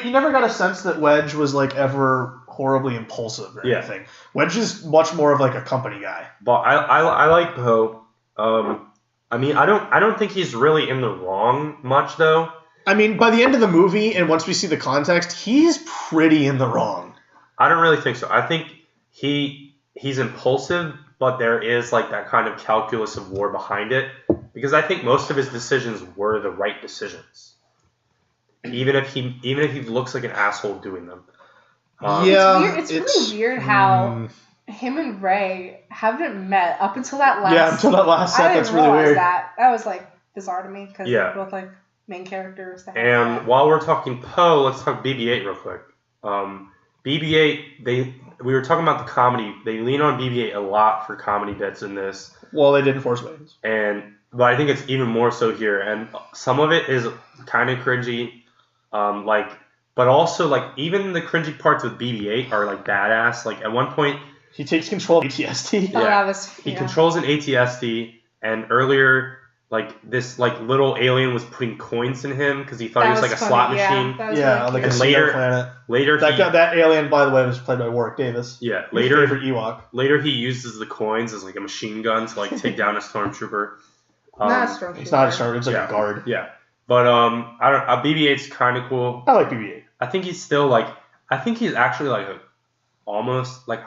you never got a sense that Wedge was, like, ever horribly impulsive or anything. Wedge is much more of, like, a company guy. But I like Poe. I mean, I don't think he's really in the wrong much though. I mean, by the end of the movie, and once we see the context, he's pretty in the wrong. I don't really think so. I think he's impulsive, but there is like that kind of calculus of war behind it. Because I think most of his decisions were the right decisions, even if he looks like an asshole doing them. It's really weird how him and Rey haven't met up until that last. Yeah, until that last set. That's really weird. That was like bizarre to me because they're both like main characters. And while we're talking Poe, let's talk BB-8 real quick. BB-8, we were talking about the comedy. They lean on BB-8 a lot for comedy bits in this. Well, they did in Force Awakens. But I think it's even more so here. And some of it is kind of cringy. But also, like, even the cringy parts with BB-8 are, like, badass. Like, at one point... He takes control of AT-ST. Yeah. He controls an AT-ST. And earlier, like, this, like, little alien was putting coins in him because he thought he was, like, a slot machine. Yeah, really like a planet. Later that alien, by the way, was played by Warwick Davis. Yeah. His favorite Ewok. Later, he uses the coins as, like, a machine gun to, like, take down a stormtrooper. It's not a stormtrooper. It's like a guard. Yeah. But I don't. BB-8's kind of cool. I like BB-8. I think he's still like. I think he's actually like almost like.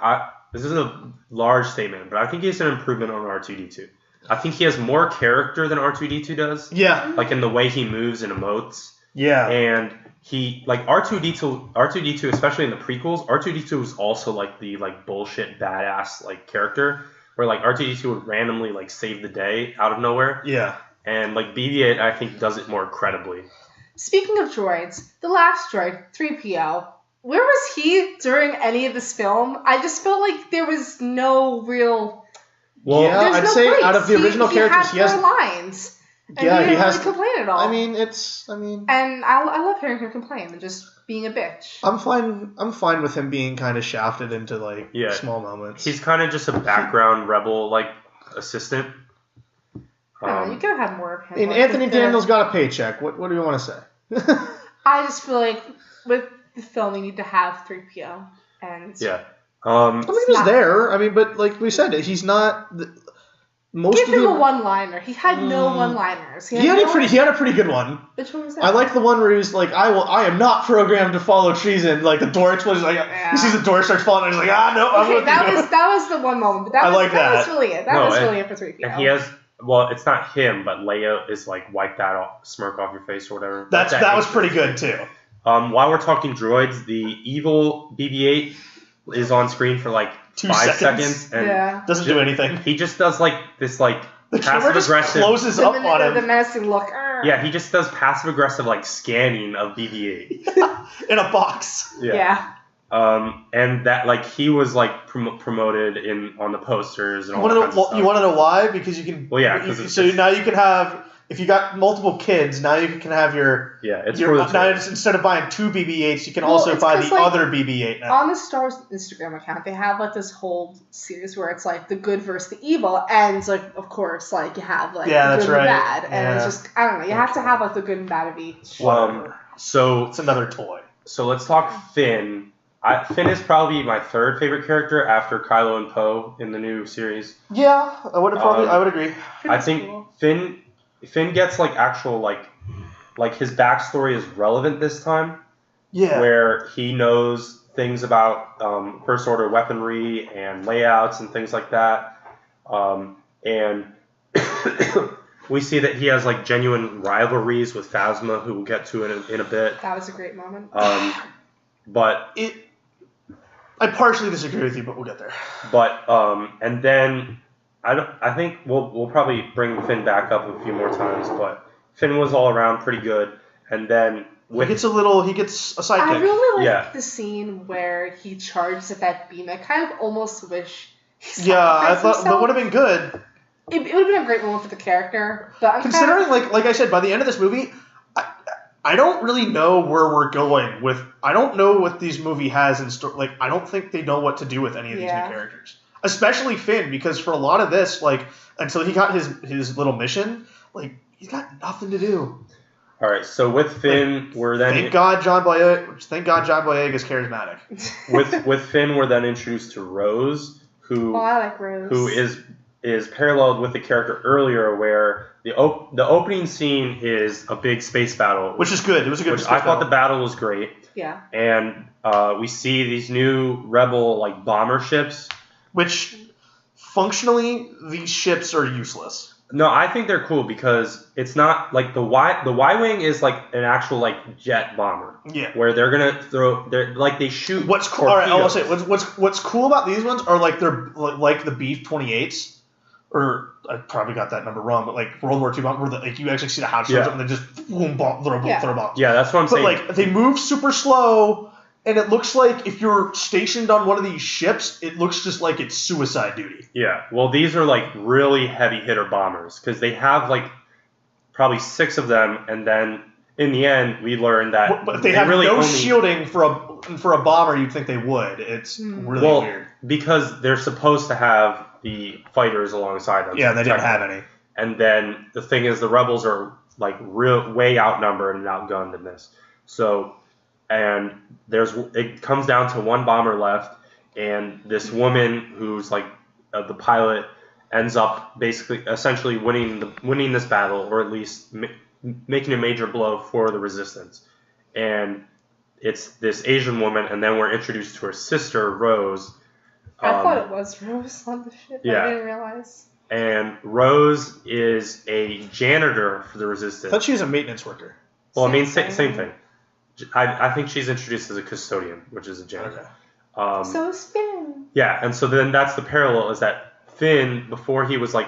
This is a large statement, but I think he's an improvement on R2D2. I think he has more character than R2D2 does. Yeah. Like in the way he moves and emotes. Yeah. And he like R2D2, especially in the prequels. R2D2 was also like the like bullshit badass like character where like R2D2 would randomly like save the day out of nowhere. Yeah. And like BB-8, I think does it more credibly. Speaking of droids, the last droid, 3PO, where was he during any of this film? I just felt like there was no real. Well, yeah, I'd say breaks. Out of the original characters, he has 4 lines. And yeah, he didn't has. Really complain at all. I mean. And I love hearing him complain and just being a bitch. I'm fine with him being kind of shafted into like small moments. He's kind of just a background rebel like assistant. You could have had more of him. And Anthony Daniels got a paycheck. What do you want to say? I just feel like with the film, you need to have 3PO. And yeah. I mean, he was there. I mean, but like we said, he's not. Give him a one-liner. He had no one-liners. He had a pretty good one. Which one was that? I liked the one where he was like, I am not programmed to follow treason. Like the door explodes, like he sees the door starts falling, and he's like, no, I'm with you. That was the one moment. But that was really it. That was really it for 3PO. And he has. Well, it's not him, but Leia is like wipe that smirk off your face or whatever. That was pretty good too. While we're talking droids, the evil BB-8 is on screen for like 5 seconds and doesn't do anything. He just does like this like the passive aggressive closes up on him. The menacing look. Yeah, he just does passive aggressive like scanning of BB-8 in a box. Yeah. And that like he was like promoted on the posters and all that kinds of stuff. You want to know why? Because you can. Well, yeah. So now you can have. If you got multiple kids, now you can have your. Yeah, it's now instead of buying 2 BB-8s, you can also buy the other BB-8 now. On the Star Wars Instagram account, they have like this whole series where it's like the good versus the evil, and like of course like you have like the good and the bad, and it's just I don't know. You have to have like the good and bad of each. So it's another toy. So let's talk Finn. Finn is probably my 3rd favorite character after Kylo and Poe in the new series. Yeah, I would agree. I think cool. Finn gets like actual like his backstory is relevant this time. Yeah. Where he knows things about First Order weaponry and layouts and things like that. And we see that he has like genuine rivalries with Phasma, who we'll get to in a bit. That was a great moment. But I partially disagree with you, but we'll get there. But and then I think we'll probably bring Finn back up a few more times, but Finn was all around pretty good. And then he gets a sidekick. I really like the scene where he charges at that beam. I kind of almost wish I thought that would have been good. It would have been a great moment for the character, but considering like I said, by the end of this movie, I don't really know where we're going with. I don't know what this movie has in store. Like, I don't think they know what to do with any of these new characters, especially Finn, because for a lot of this, like, until he got his little mission, like, he's got nothing to do. All right, so with Finn, we're then thank God John Boyega is charismatic. with Finn, we're then introduced to Rose, who I like Rose. who is is paralleled with the character earlier, where the opening scene is a big space battle, which is good. It was a good. Which I thought the battle was great. Yeah. And we see these new rebel like bomber ships, which functionally these ships are useless. No, I think they're cool because it's not like the Y-wing is like an actual like jet bomber. Yeah. Where they're gonna they shoot. What's cool? All right, I will say what's cool about these ones are like they're like the B-28s, or I probably got that number wrong, but like World War II bomber, where like you actually see the house shows up and they just boom, bomb, throw bombs. Yeah, that's what I'm saying. But like they move super slow. And it looks like if you're stationed on one of these ships, it looks just like it's suicide duty. Yeah. Well, these are like really heavy hitter bombers because they have like probably 6 of them, and then in the end we learned that but they have really no shielding for a bomber. You'd think they would. It's really weird because they're supposed to have the fighters alongside them. Yeah, they didn't have any. And then the thing is, the rebels are like way outnumbered and outgunned in this. So. And it comes down to one bomber left, and this woman who's like the pilot ends up essentially winning this battle, or at least making a major blow for the resistance. And it's this Asian woman, and then we're introduced to her sister Rose. I thought it was Rose on the ship. Yeah. I didn't realize. And Rose is a janitor for the resistance. I thought she was a maintenance worker. Well, same thing. I think she's introduced as a custodian, which is a janitor. Okay. So is Finn. Yeah, and so then that's the parallel, is that Finn, before he was like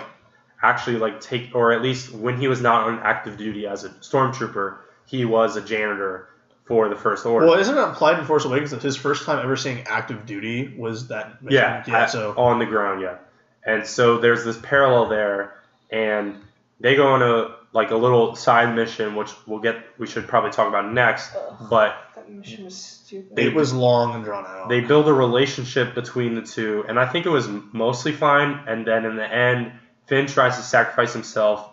actually like or at least when he was not on active duty as a stormtrooper, he was a janitor for the First Order. Well, isn't it implied in Force Awakens that his first time ever seeing active duty was that mission? Yeah, so on the ground, yeah. And so there's this parallel there, and they go on a little side mission, which we should probably talk about next. But that mission was stupid. It was long and drawn out. They build a relationship between the two, and I think it was mostly fine. And then in the end, Finn tries to sacrifice himself,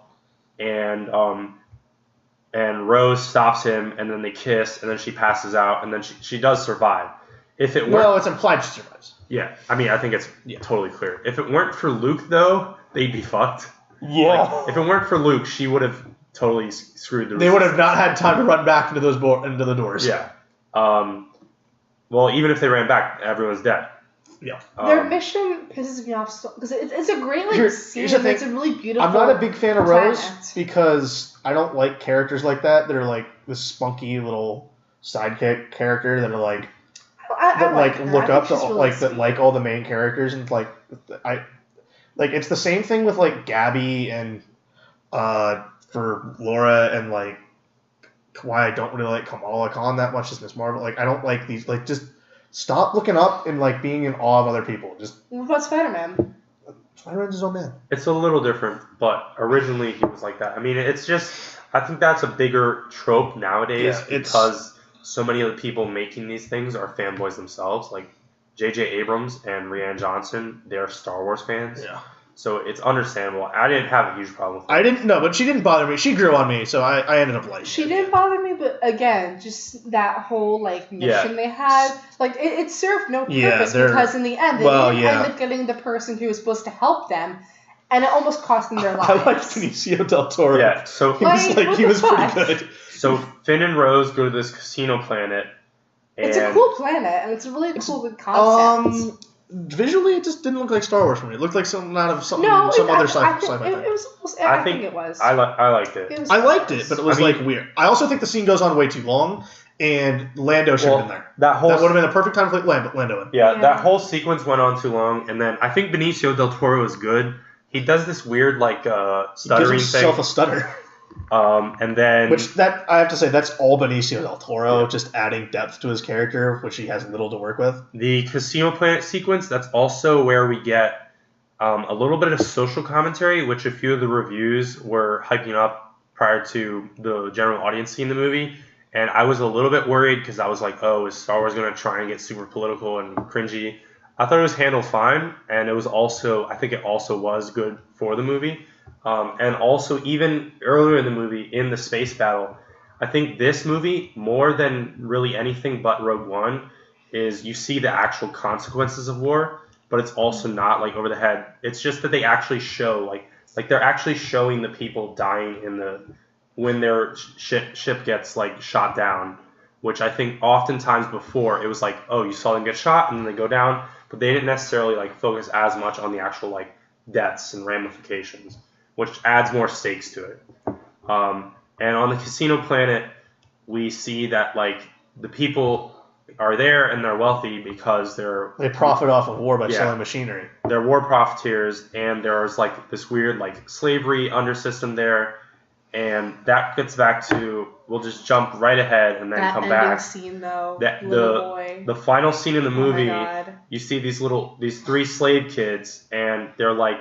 and Rose stops him, and then they kiss, and then she passes out, and then she does survive. If it weren't, it's implied she survives. Yeah, I mean, I think it's totally clear. If it weren't for Luke, though, they'd be fucked. Yeah. Like, if it weren't for Luke, she would have totally screwed the resistance. They would have not had time to run back into the doors. Yeah. Well, even if they ran back, everyone's dead. Yeah. Their mission pisses me off because it's a great scene. It's a really beautiful. I'm not a big fan of Rose because I don't like characters like that. They're like this spunky little sidekick character that are like look up to that like all the main characters, and it's the same thing with like Gabby and for Laura, and like why I don't really like Kamala Khan that much as Miss Marvel. Like I don't like these, like, just stop looking up and like being in awe of other people. Just what about Spider-Man? Spider-Man's his own man. It's a little different, but originally he was like that. I mean, it's just, I think that's a bigger trope nowadays because so many of the people making these things are fanboys themselves. Like J.J. Abrams and Rian Johnson, they're Star Wars fans. Yeah. So it's understandable. I didn't have a huge problem with it. I didn't know, but she didn't bother me. She grew on me, so I ended up liking it. She didn't bother me, but again, just that whole like mission they had, like it served no purpose because in the end they ended up getting the person who was supposed to help them, and it almost cost them their lives. I liked Benicio del Toro. Yeah, so he was pretty good. So Finn and Rose go to this casino planet. It's a cool planet, and it's a really cool concept. Visually, it just didn't look like Star Wars for me. It looked like some other sci-fi thing. I think it was. I liked it. I liked it, but it was weird. I also think the scene goes on way too long, and Lando should have been there. That would have been the perfect time to put Lando in. Yeah, that whole sequence went on too long, and then I think Benicio del Toro is good. He does this weird stuttering thing. He gives himself a stutter. And then I have to say that's all Benicio del Toro, just adding depth to his character, which he has little to work with. The casino planet sequence, that's also where we get a little bit of social commentary, which a few of the reviews were hyping up prior to the general audience seeing the movie. And I was a little bit worried because I was like, oh, is Star Wars going to try and get super political and cringy? I thought it was handled fine, and I think it also was good for the movie. And also, even earlier in the movie, in the space battle, I think this movie, more than really anything but Rogue One, is you see the actual consequences of war. but it's also not like over the head. It's just that they actually show like they're actually showing the people dying when their ship gets like shot down, which I think oftentimes before it was like, oh, you saw them get shot and then they go down, but they didn't necessarily like focus as much on the actual like deaths and ramifications, which adds more stakes to it. And on the casino planet, we see that like the people are there and they're wealthy because they profit off of war by selling machinery. They're war profiteers, and there's like this weird like slavery under system there, and that gets back to, we'll just jump right ahead and then that come ending back. Scene though, The final scene in the movie, my God. you see these 3 slave kids, and they're like.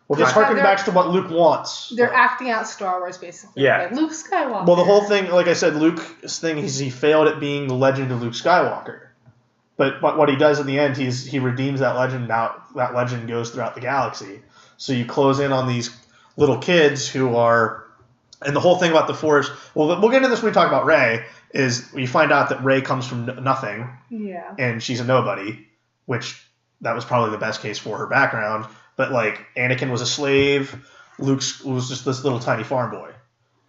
Well, this harkens back to what Luke wants. They're acting out Star Wars, basically. Yeah. Like Luke Skywalker. Well, the whole thing, like I said, Luke's thing is he failed at being the legend of Luke Skywalker. But what he does in the end, he redeems that legend. Now that legend goes throughout the galaxy. So you close in on these little kids who are, and the whole thing about the Force. Well, we'll get into this when we talk about Rey. Is you find out that Rey comes from nothing. Yeah. And she's a nobody, which that was probably the best case for her background. But, like, Anakin was a slave. Luke was just this little tiny farm boy.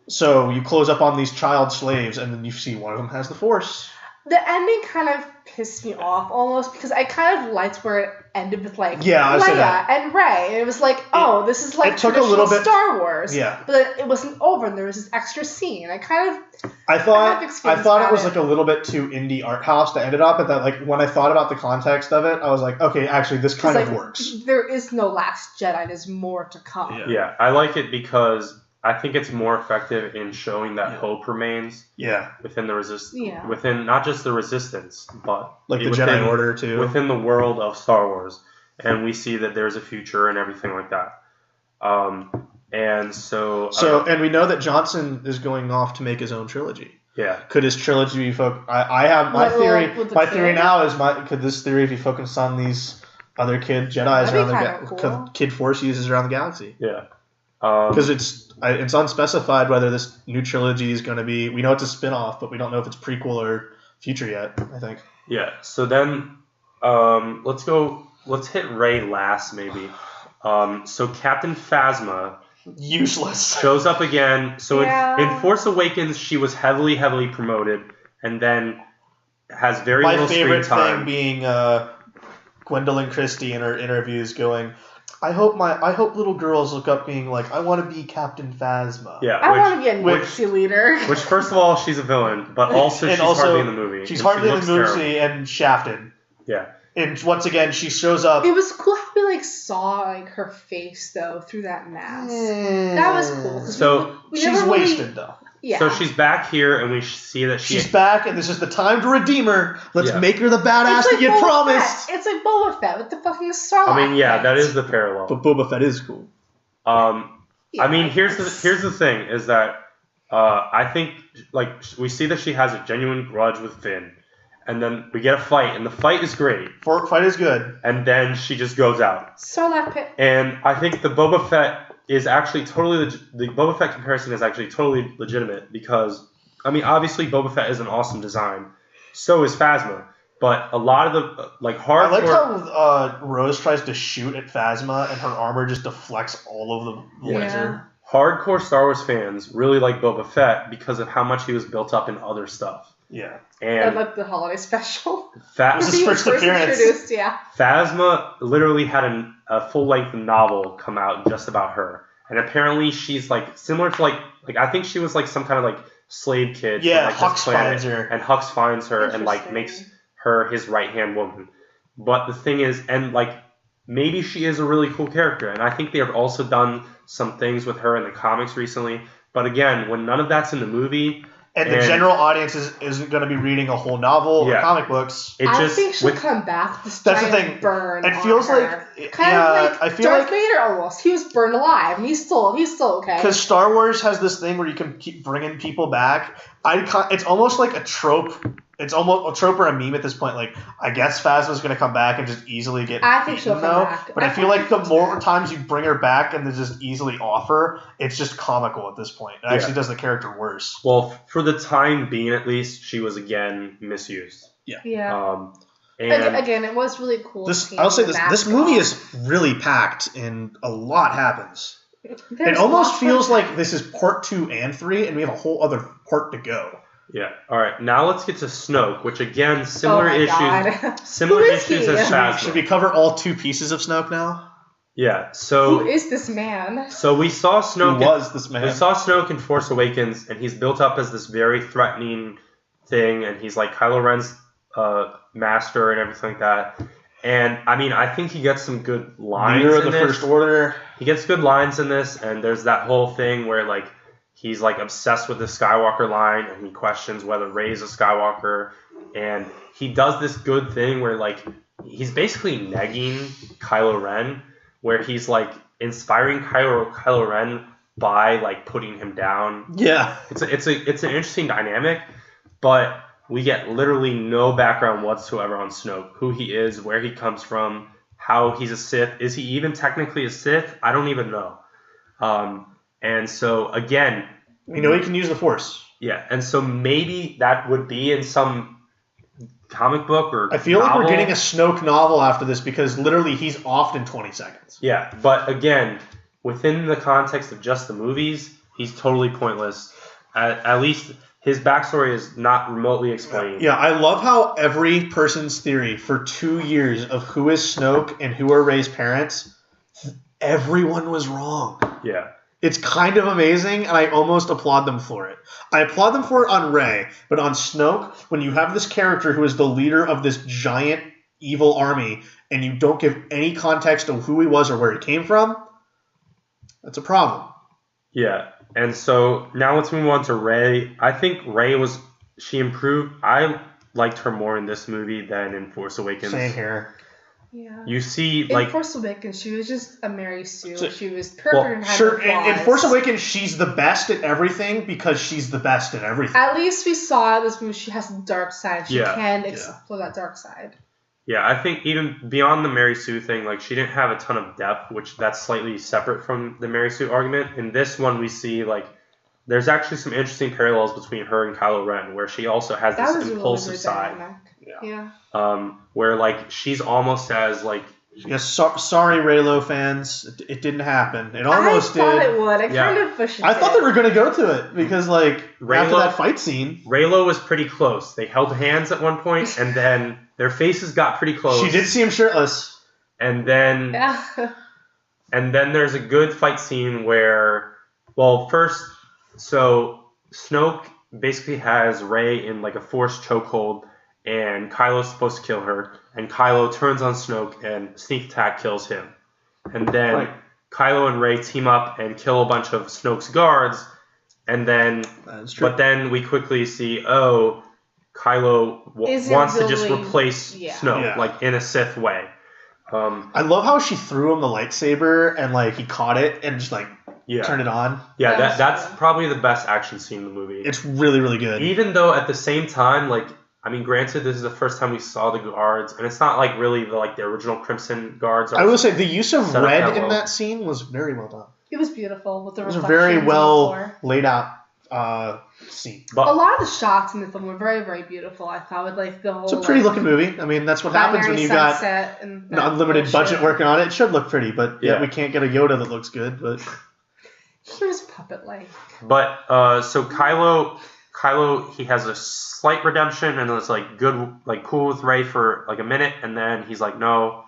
So you close up on these child slaves, and then you see one of them has the Force. The ending kind of pissed me off almost because I kind of liked where it ended with, like, I say that. Leia and Rey. And it was like, this is like traditional Star Wars. Yeah. But it wasn't over, and there was this extra scene. I thought it was like a little bit too indie art house to end it up, and that like when I thought about the context of it, I was like, okay, actually this kind of works. There is no Last Jedi. There's more to come. Yeah, I like it because I think it's more effective in showing that hope remains. Yeah. Within the within not just the Resistance, but like the Jedi Order too. Within the world of Star Wars, and we see that there's a future and everything like that. And so and we know that Johnson is going off to make his own trilogy. Yeah. Could his trilogy be focused? I have my theory. My theory now is could this theory be focused on these other kid Jedis around kid Force users around the galaxy? Yeah. Because it's unspecified whether this new trilogy is going to be. We know it's a spin-off, but we don't know if it's prequel or future yet. I think. Yeah. So then, let's hit Rey last maybe. So Captain Phasma. Useless. Shows up again. So in Force Awakens, she was heavily promoted, and then has very little screen time. My favorite thing being Gwendolyn Christie in her interviews going, I hope little girls look up being like, I want to be Captain Phasma. Yeah, I want to be a Nazi leader. Which, first of all, she's a villain, but also she's hardly in the movie. She's hardly in the movie and shafted. Yeah. And once again, she shows up. It was cool how we saw her face though through that mask. That was cool. So she's wasted though. Yeah. So she's back here, and we see that she's back, and this is the time to redeem her. Let's make her the badass that you Boba promised. Fett. It's like Boba Fett with the fucking Sarlacc. I mean, that is the parallel. But Boba Fett is cool. I mean, here's the thing is that I think we see that she has a genuine grudge with Finn. And then we get a fight, and the fight is great. Fight is good. And then she just goes out. Sarlacc pit. And I think the Boba Fett is actually totally... The Boba Fett comparison is actually totally legitimate because, I mean, obviously Boba Fett is an awesome design. So is Phasma. But a lot of the, hardcore... I like how Rose tries to shoot at Phasma, and her armor just deflects all of the laser. Hardcore Star Wars fans really like Boba Fett because of how much he was built up in other stuff. Yeah. And like the holiday special. His first appearance. Phasma literally had a full-length novel come out just about her. And apparently she's similar to I think she was some kind of slave kid. Yeah, Hux finds her. And Hux finds her and makes her his right-hand woman. But the thing is, and maybe she is a really cool character. And I think they have also done some things with her in the comics recently. But again, when none of that's in the movie... And the general audience isn't going to be reading a whole novel or comic books. I think she'll come back. That's the thing. Burn. It feels I feel Darth Vader almost. He was burned alive, and he's still okay. Because Star Wars has this thing where you can keep bringing people back. It's almost like a trope. It's almost a trope or a meme at this point. I guess Phasma's going to come back and just easily get. I think she'll come back. But I feel like the more times you bring her back and they just easily off her, it's just comical at this point. It actually does the character worse. Well, for the time being, at least, she was again misused. Yeah. Yeah. And Again, it was really cool. I'll say this: seeing the this mask movie on. is really packed, and a lot happens. There's It almost lots feels of- like this is part 2 and 3, and we have a whole other part to go. yeah, all right. Now let's get to Snoke, which again, similar Oh my issues, God. similar Who is issues he? as Phasma. Should we cover all 2 pieces of Snoke now? Yeah. Who So is this man? we saw Snoke. Who was this man? We saw Snoke in Force Awakens, and he's built up as this very threatening thing, and he's like Kylo Ren's master and everything like that. And I mean, I think he gets some good lines. Leader of in the this. First Order. He gets good lines in this, and there's that whole thing where like he's like obsessed with the Skywalker line, and he questions whether Rey's a Skywalker, and he does this good thing where like he's basically negging Kylo Ren, where he's like inspiring Kylo Ren by like putting him down. Yeah. It's an interesting dynamic, but we get literally no background whatsoever on Snoke, who he is, where he comes from, how he's a Sith. Is he even technically a Sith? I don't even know. And so again, We know he can use the Force. yeah, and so maybe that would be in some comic book or I feel like we're novel. getting a Snoke novel after this because literally he's off in 20 seconds. Yeah, but again, within the context of just the movies, he's totally pointless. At least his backstory is not remotely explained. Yeah, I love how every person's theory for 2 years of who is Snoke and who are Rey's parents, everyone was wrong. Yeah. It's kind of amazing, and I almost applaud them for it. I applaud them for it on Rey, but on Snoke, when you have this character who is the leader of this giant evil army, and you don't give any context of who he was or where he came from, that's a problem. Yeah. And so now let's move on to Rey. I think Rey she improved. I liked her more in this movie than in Force Awakens. Same here. Yeah. You see, In like, Force Awakens, she was just a Mary Sue. So- She was perfect well, and had Sure, no in flaws. Force Awakens, she's the best at everything because she's the best at everything. At least we saw in this movie she has a dark side. She Yeah, can explore that dark side. yeah, I think even beyond the Mary Sue thing, like, she didn't have a ton of depth, which that's slightly separate from the Mary Sue argument. In this one, we see, like, there's actually some interesting parallels between her and Kylo Ren, where she also has That was this a really impulsive good side. dynamic. Yeah. Yeah. Where, like, she's almost as, like, Yes, sorry, Reylo fans. It didn't happen. It almost I thought did. it would. I Yeah. kind of wished it I thought did. they were going to go to it because, like, after Reylo- that fight scene, Reylo was pretty close. They held hands at one point, and then their faces got pretty close. she did see him shirtless. And then Yeah. And then there's a good fight scene where, well, first, so Snoke basically has Rey in like a forced chokehold, and Kylo's supposed to kill her, and Kylo turns on Snoke and sneak attack kills him. And then Right. Kylo and Rey team up and kill a bunch of Snoke's guards, and then, That's true. but then we quickly see, oh, Kylo Isn't wants to just really- replace yeah. Snoke, Yeah. like in a Sith way. I love how she threw him the lightsaber and, like, he caught it and just, like, Yeah. turned it on. Yeah, That was that's cool. probably the best action scene in the movie. It's really, really good. Even though at the same time, like, I mean, granted, this is the first time we saw the guards, and it's not like really the original Crimson guards. I will say the use of Set up red that in well. that scene was very well done. It was beautiful with the It was a reflections very on the well floor. laid out scene. A But lot of the shots in the film were very, very beautiful. I thought with like the whole. It's a pretty looking movie. I mean, that's what happens when you got and an unlimited budget working on it. It should look pretty, but Yeah. yeah, we can't get a Yoda that looks good. But He was puppet like. so Kylo, he has a slight redemption, and it's like good, like cool with Rey for like a minute, and then he's like, no,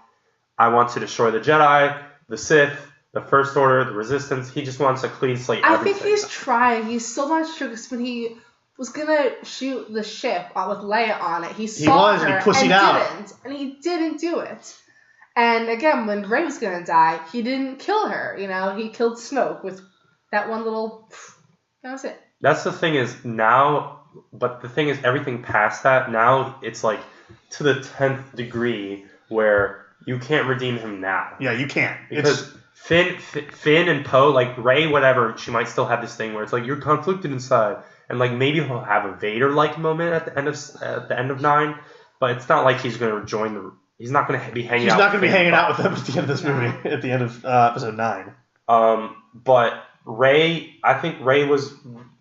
I want to destroy the Jedi, the Sith, the First Order, the Resistance. He just wants a clean slate. I everything. think he's trying. He's still not sure because when he was gonna shoot the ship with Leia on it, he saw was, and he her pussied out. he didn't do it. And again, when Rey was gonna die, he didn't kill her. You know, he killed Snoke with that one little. That was it. That's the thing is now, but the thing is everything past that now it's like to the 10th degree where you can't redeem him now yeah, you can't. because Finn and Poe, like Rey, whatever, she might still have this thing where it's like you're conflicted inside, and like maybe he'll have a Vader-like moment at the end of 9, but it's not like he's going to join the. He's not going to be hanging. He's out not going to be Finn hanging and out with them at the end of this movie. At the end of episode 9. But Rey, I think Rey was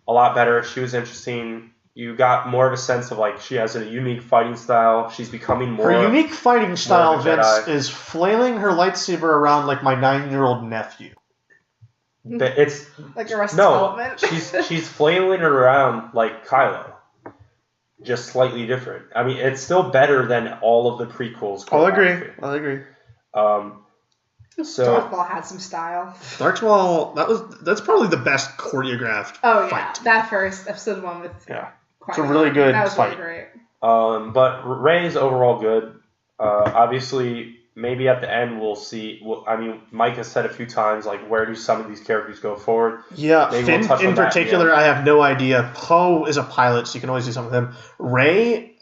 a lot better. She was interesting. you got more of a sense of like she has a unique fighting style. She's becoming more. Her unique fighting style, Vince, Jedi. is flailing her lightsaber around like my 9-year-old nephew. It's Like Arrested no. Development. She's flailing it around like Kylo, just slightly different. I mean, it's still better than all of the prequels. I'll agree. choreography. So Darth Maul had some style. Darth Maul, that's probably the best choreographed Oh yeah, fight. that first episode 1 with yeah. It's a really good that was fight. really great. But Rey is overall good. Obviously, maybe at the end we'll see. I mean, Mike has said a few times, like, where do some of these characters go forward? Yeah, Maybe Finn we'll touch in on that, particular, yeah. I have no idea. Poe is a pilot, so you can always do something with him. Rey,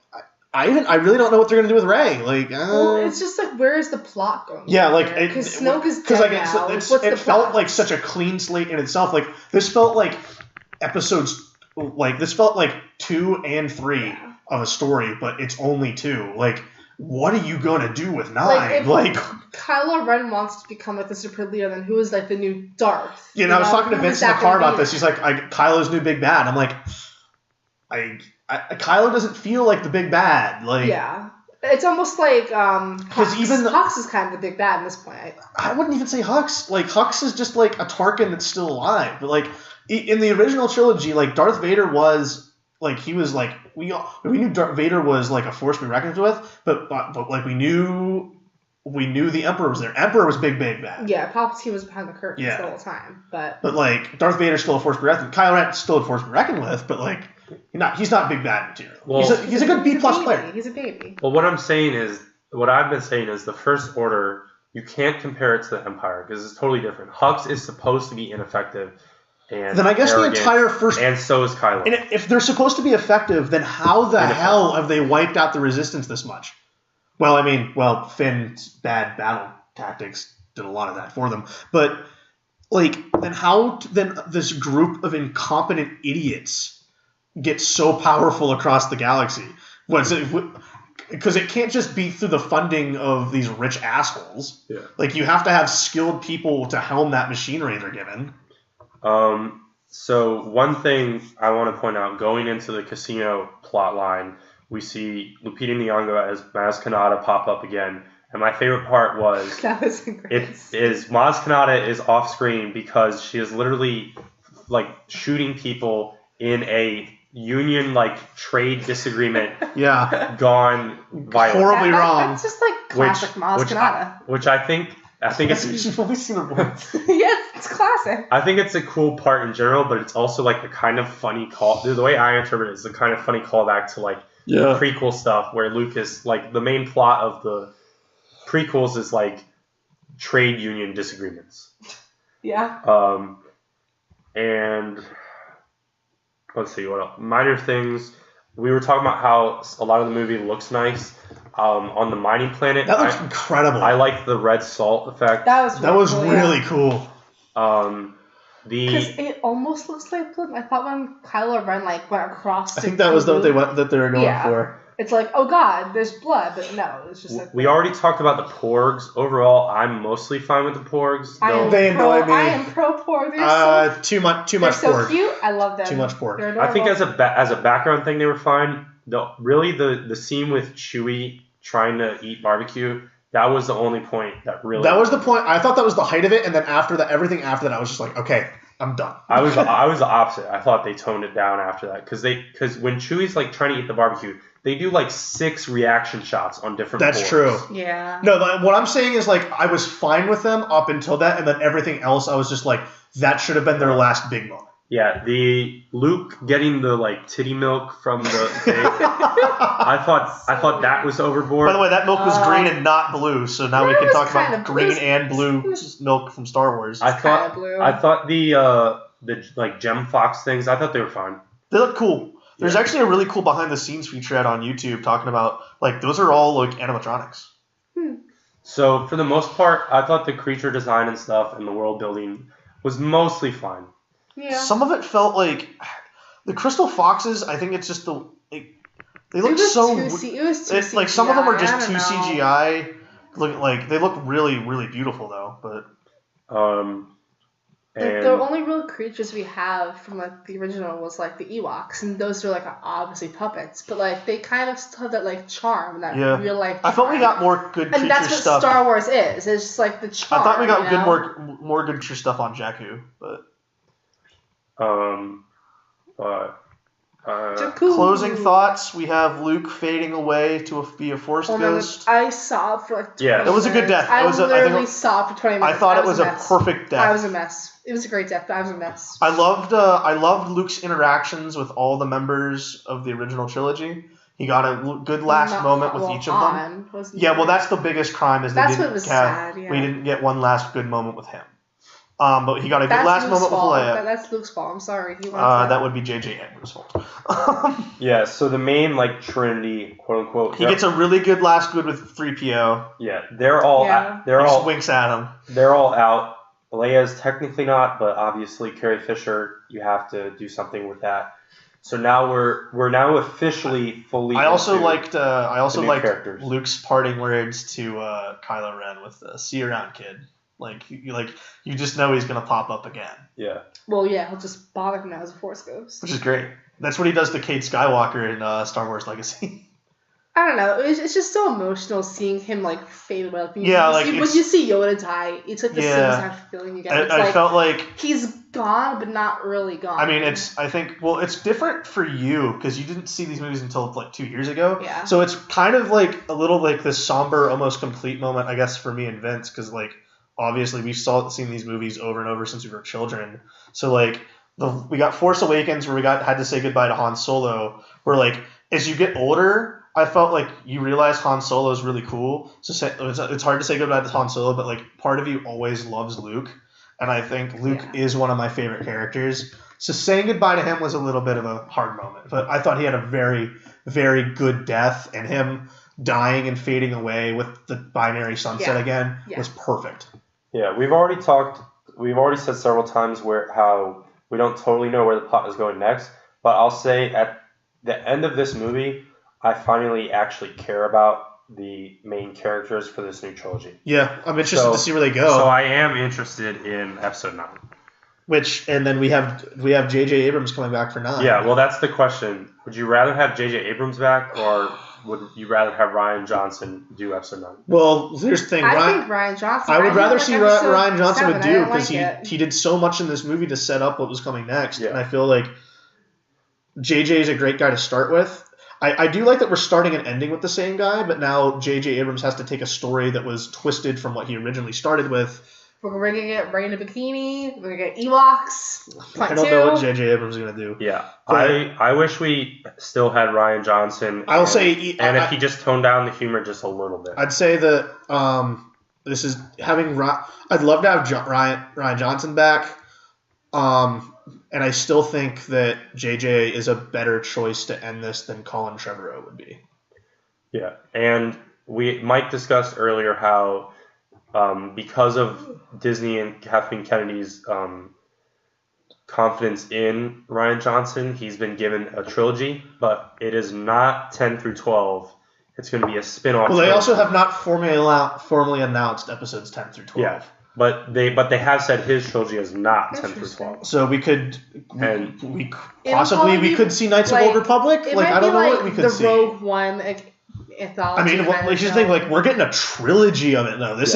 I really don't know what they're gonna do with Rey. Like, Well, it's just like, where is the plot going? yeah, like because Snoke is dead now. What's the it felt plot? like such a clean slate in itself. Like this felt like this felt like 2 and 3 of a story, but it's only 2. Like, what are you gonna do with 9? Like, if Kylo Ren wants to become like the super leader, then who is like the new Darth? You know, I was talking to Who Vince is in the that car gonna about be this. He's like, Kylo's new big bad. I'm like, Kylo doesn't feel like the big bad. Like, yeah. It's almost like Hux. even Hux is kind of the big bad at this point. I wouldn't even say Hux. Like, Hux is just like a Tarkin that's still alive. But like in the original trilogy, like Darth Vader was like he was like we knew Darth Vader was like a force to be reckoned with, but like we knew the Emperor was there. Emperor was big bad. Yeah, Palpatine was behind the curtains Yeah. the whole time, but like Darth Vader's still a force to be reckoned. Kylo Ren's still a force to be reckoned with, but like he's not big bad material. Well, he's a good B+ player. He's a baby. Well, what I've been saying is the First Order, you can't compare it to the Empire because it's totally different. Hux is supposed to be ineffective and then I guess the arrogant, entire first, and so is Kylo. and if they're supposed to be effective, then how the hell have they wiped out the Resistance this much? Well, I mean, Finn's bad battle tactics did a lot of that for them, but like, then this group of incompetent idiots get so powerful across the galaxy? Because it can't just be through the funding of these rich assholes. Yeah. Like, you have to have skilled people to helm that machinery they're given. So one thing I want to point out, going into the casino plot line, we see Lupita Nyong'o as Maz Kanata pop up again. And my favorite part was That was great. Maz Kanata is off screen because she is literally like shooting people in a union like trade disagreement Yeah. gone violent. Horribly wrong. That's just like classic Maz Kanata. Which I think it's You've only seen it once. Yes, it's classic. I think it's a cool part in general, but it's also like a kind of funny call. The way I interpret it is a kind of funny callback to like prequel stuff where Lucas, like the main plot of the prequels is like trade union disagreements. Yeah. And let's see what else. Minor things. We were talking about how a lot of the movie looks nice. On the mining planet, That looks incredible. I like the red salt effect. That was really cool. Because it almost looks like blood. I thought when Kylo Ren like went across. I think that was what they were going for. It's like, oh god, there's blood, but no, it's just like. We already talked about the porgs. Overall, I'm mostly fine with the porgs. They annoy me. I am pro porg. They're too much they're porg. so cute. I love them. Too much porg. They're I think adorable. as a background thing, they were fine. The scene with Chewie trying to eat barbecue, that was the only point that really. That was the point. I thought that was the height of it, and then after that, everything after that, I was just like, okay, I'm done. I was the opposite. I thought they toned it down after that because when Chewie's like trying to eat the barbecue, they do like 6 reaction shots on different. That's boards. true. Yeah. No, what I'm saying is like I was fine with them up until that, and then everything else, I was just like, that should have been their last big moment. Yeah, the Luke getting the like titty milk from the thing. I thought that was overboard. By the way, that milk was green and not blue, so now we it can was talk kind about of green blue. and blue milk from Star Wars. I thought blue. the like gem fox things, I thought they were fine. They look cool. There's actually a really cool behind the scenes featurette on YouTube talking about like those are all like animatronics. So for the most part, I thought the creature design and stuff and the world building was mostly fine. Yeah. Some of it felt like the crystal foxes. I think it's just they look It was so. it was too Like some of them are CGI, just I too don't know. CGI. Look like they look really really beautiful though. But And The only real creatures we have from like the original was like the Ewoks, and those are like obviously puppets, but like they kind of still have that like charm, that real life. I felt we got more good creature and that's what stuff. Star Wars is. It's just like the charm. I thought we got you good know? more good creature stuff on Jakku, but Jakku. closing thoughts. We have Luke fading away to be a Force ghost. I sobbed for like 20 Yeah. minutes. It was a good death. I It was literally sobbed for 20 minutes. I thought it was a mess. perfect death. I was a mess. It was a great death, but I was a mess. I loved Luke's interactions with all the members of the original trilogy. He got a good last moment with each of them. Yeah, well, that's the biggest crime is That's what was sad, yeah. we didn't get one last good moment with him. But he got a good last Luke's moment fault. with Leia. That's Luke's fault. I'm sorry. He wanted That would be J.J. Abrams' fault. Yeah, so the main like Trinity, quote unquote. He gets a really good last good with 3PO. Yeah, they're all Just winks at him. They're all out. Leia's technically not, but obviously Carrie Fisher, you have to do something with that. So now we're now officially fully. I also into liked characters. Luke's parting words to Kylo Ren with "See you around, kid." You just know he's gonna pop up again. Yeah. Well, yeah, he'll just bother him now as a Force ghost. Which is great. That's what he does to Kate Skywalker in Star Wars Legacy. I don't know. It's just so emotional seeing him like fade away. When you see Yoda die, it's like the same exact feeling you get. I felt like he's gone, but not really gone. I mean, it's different for you because you didn't see these movies until like 2 years ago. Yeah. So it's kind of like a little like this somber, almost complete moment, I guess, for me and Vince, because like obviously we've seen these movies over and over since we were children. So like we got Force Awakens where we had to say goodbye to Han Solo. Where like as you get older, I felt like you realize Han Solo is really cool. So it's hard to say goodbye to Han Solo, but like part of you always loves Luke, and I think Luke is one of my favorite characters. So saying goodbye to him was a little bit of a hard moment, but I thought he had a very, very good death, and him dying and fading away with the binary sunset again was perfect. Yeah, we've already said several times how we don't totally know where the plot is going next, but I'll say at the end of this movie, I finally actually care about the main characters for this new trilogy. Yeah, I'm interested to see where they go. So I am interested in Episode 9. And then we have J.J. Abrams coming back for 9. Yeah, well, that's the question. Would you rather have J.J. Abrams back, or would you rather have Rian Johnson do Episode 9? Well, here's the thing. I think Rian Johnson. I would rather see Rian Johnson would do because like he did so much in this movie to set up what was coming next, and I feel like J.J. is a great guy to start with. I do like that we're starting and ending with the same guy, but now J.J. Abrams has to take a story that was twisted from what he originally started with. We're going to get Ray in a bikini. We're going to get Ewoks. I don't know what J.J. Abrams is going to do. Yeah. I wish we still had Rian Johnson. I'll say... if he just toned down the humor just a little bit. I'd say that this is having... I'd love to have Rian Johnson back. And I still think that JJ is a better choice to end this than Colin Trevorrow would be. Yeah, and Mike discussed earlier how because of Disney and Kathleen Kennedy's confidence in Rian Johnson, he's been given a trilogy, but it is not 10 through 12. It's going to be a spin-off. Well, they also have not formally announced episodes 10 through 12. Yeah. But they have said his trilogy is not 10 through 12. So we could we could see Knights of Old Republic. I don't know what we could see. The Rogue One anthology. I mean, here's the thing: we're getting a trilogy of it now. This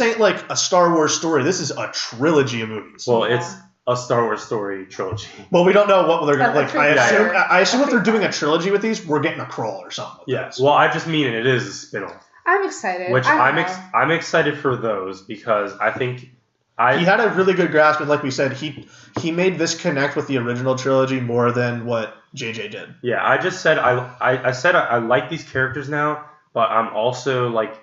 ain't like a Star Wars story. This is a trilogy of movies. Well, it's a Star Wars story trilogy. Well, we don't know what they're gonna like. I assume if they're doing a trilogy with these, we're getting a crawl or something. Yeah. Well, I just mean it is a spin-off. I'm excited. Which I'm excited for those because I think he had a really good grasp, and like we said, he made this connect with the original trilogy more than what JJ did. Yeah, I just said I like these characters now, but I'm also like,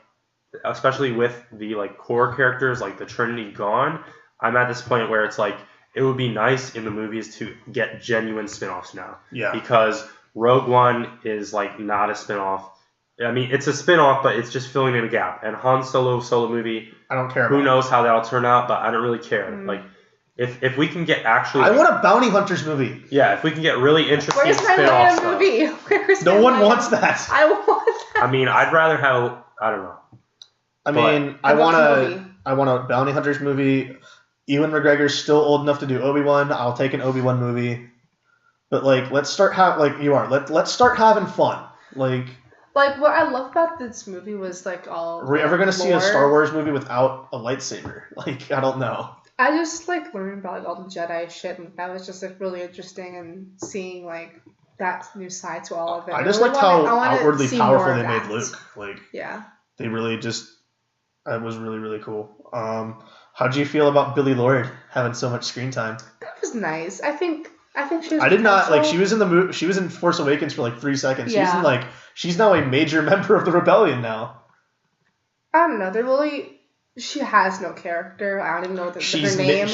especially with the like core characters like the Trinity gone, I'm at this point where it's like it would be nice in the movies to get genuine spin-offs now. Yeah. Because Rogue One is like not a spin-off. I mean, it's a spin-off, but it's just filling in a gap. And Han solo movie, I don't care. Who knows how that'll turn out, but I don't really care. Like, if we can get actually... I want a Bounty Hunters movie. Yeah, if we can get really interesting Where's my spin-off Leia movie? No one wants that. I want that. I mean, I'd rather have... I don't know. I mean, I want a Bounty Hunters movie. Ewan McGregor's still old enough to do Obi-Wan. I'll take an Obi-Wan movie. But like, let's start let's start having fun. Like what I love about this movie was like all. Are we ever gonna see a lore. Star Wars movie without a lightsaber? Like, I don't know. I just like learning about like all the Jedi shit, and that was just like really interesting, and seeing like that new side to all of it. I just liked how outwardly see powerful more they of made that. Luke. Like, Yeah. they really just. It was really, really cool. How do you feel about Billie Lourd having so much screen time? That was nice. I think she was. I did not like. potential. She was in the movie. She was in Force Awakens for like 3 seconds. Yeah. She's in like. She's now a major member of the rebellion now. I don't know. They're really. She has no character. I don't even know her name.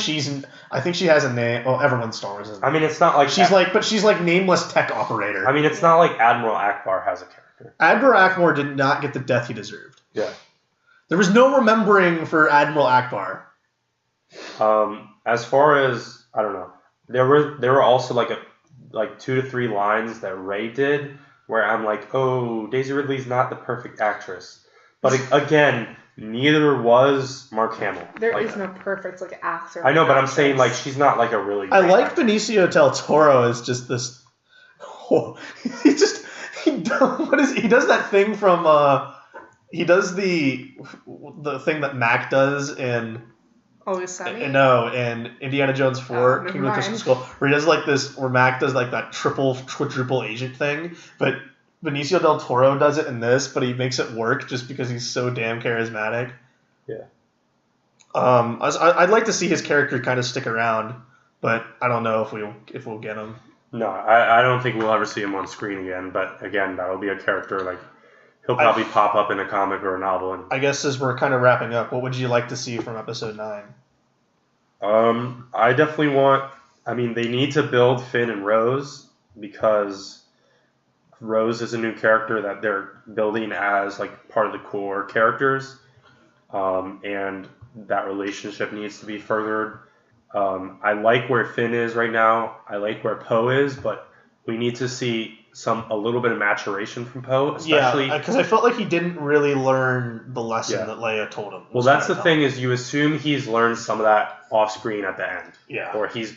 I think she has a name. Well, everyone's Star Wars. I mean, it's not like she's like nameless tech operator. I mean, it's not like Admiral Akbar has a character. Admiral Akbar did not get the death he deserved. Yeah. There was no remembering for Admiral Akbar. As far as I don't know, there were also like 2 to 3 lines that Rey did where I'm like, oh, Daisy Ridley's not the perfect actress, but again, neither was Mark Hamill. There is no perfect like actor. I know, but I'm saying like she's not like a really. I like actress. Benicio del Toro as just this. He does that thing from he does the thing that Mac does in. Always Sunny? No, in Indiana Jones 4, never Kingdom of Crystal mind. Skull, where he does like this, where Mac does like that quadruple agent thing, but Benicio del Toro does it in this, but he makes it work just because he's so damn charismatic. Yeah. I'd like to see his character kind of stick around, but I don't know if we'll get him. No, I don't think we'll ever see him on screen again, but again, that'll be a character like. He'll probably pop up in a comic or a novel. And I guess as we're kind of wrapping up, what would you like to see from Episode 9? I definitely want. I mean, they need to build Finn and Rose because Rose is a new character that they're building as like part of the core characters, and that relationship needs to be furthered. I like where Finn is right now. I like where Poe is, but we need to see a little bit of maturation from Poe, especially because I felt like he didn't really learn the lesson that Leia told him. Well, that's the thing is you assume he's learned some of that off screen at the end, or he's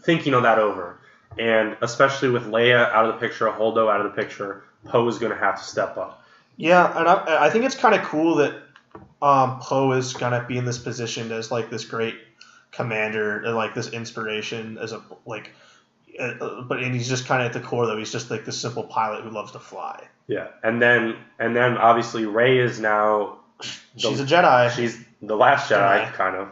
thinking on that over, and especially with Leia out of the picture, Holdo out of the picture, Poe is going to have to step up. Yeah, and I think it's kind of cool that Poe is going to be in this position as like this great commander and like this inspiration as a like. But he's just kind of at the core, though. He's just like this simple pilot who loves to fly. Yeah, and then obviously Rey is now. She's a Jedi. She's the last Jedi, kind of.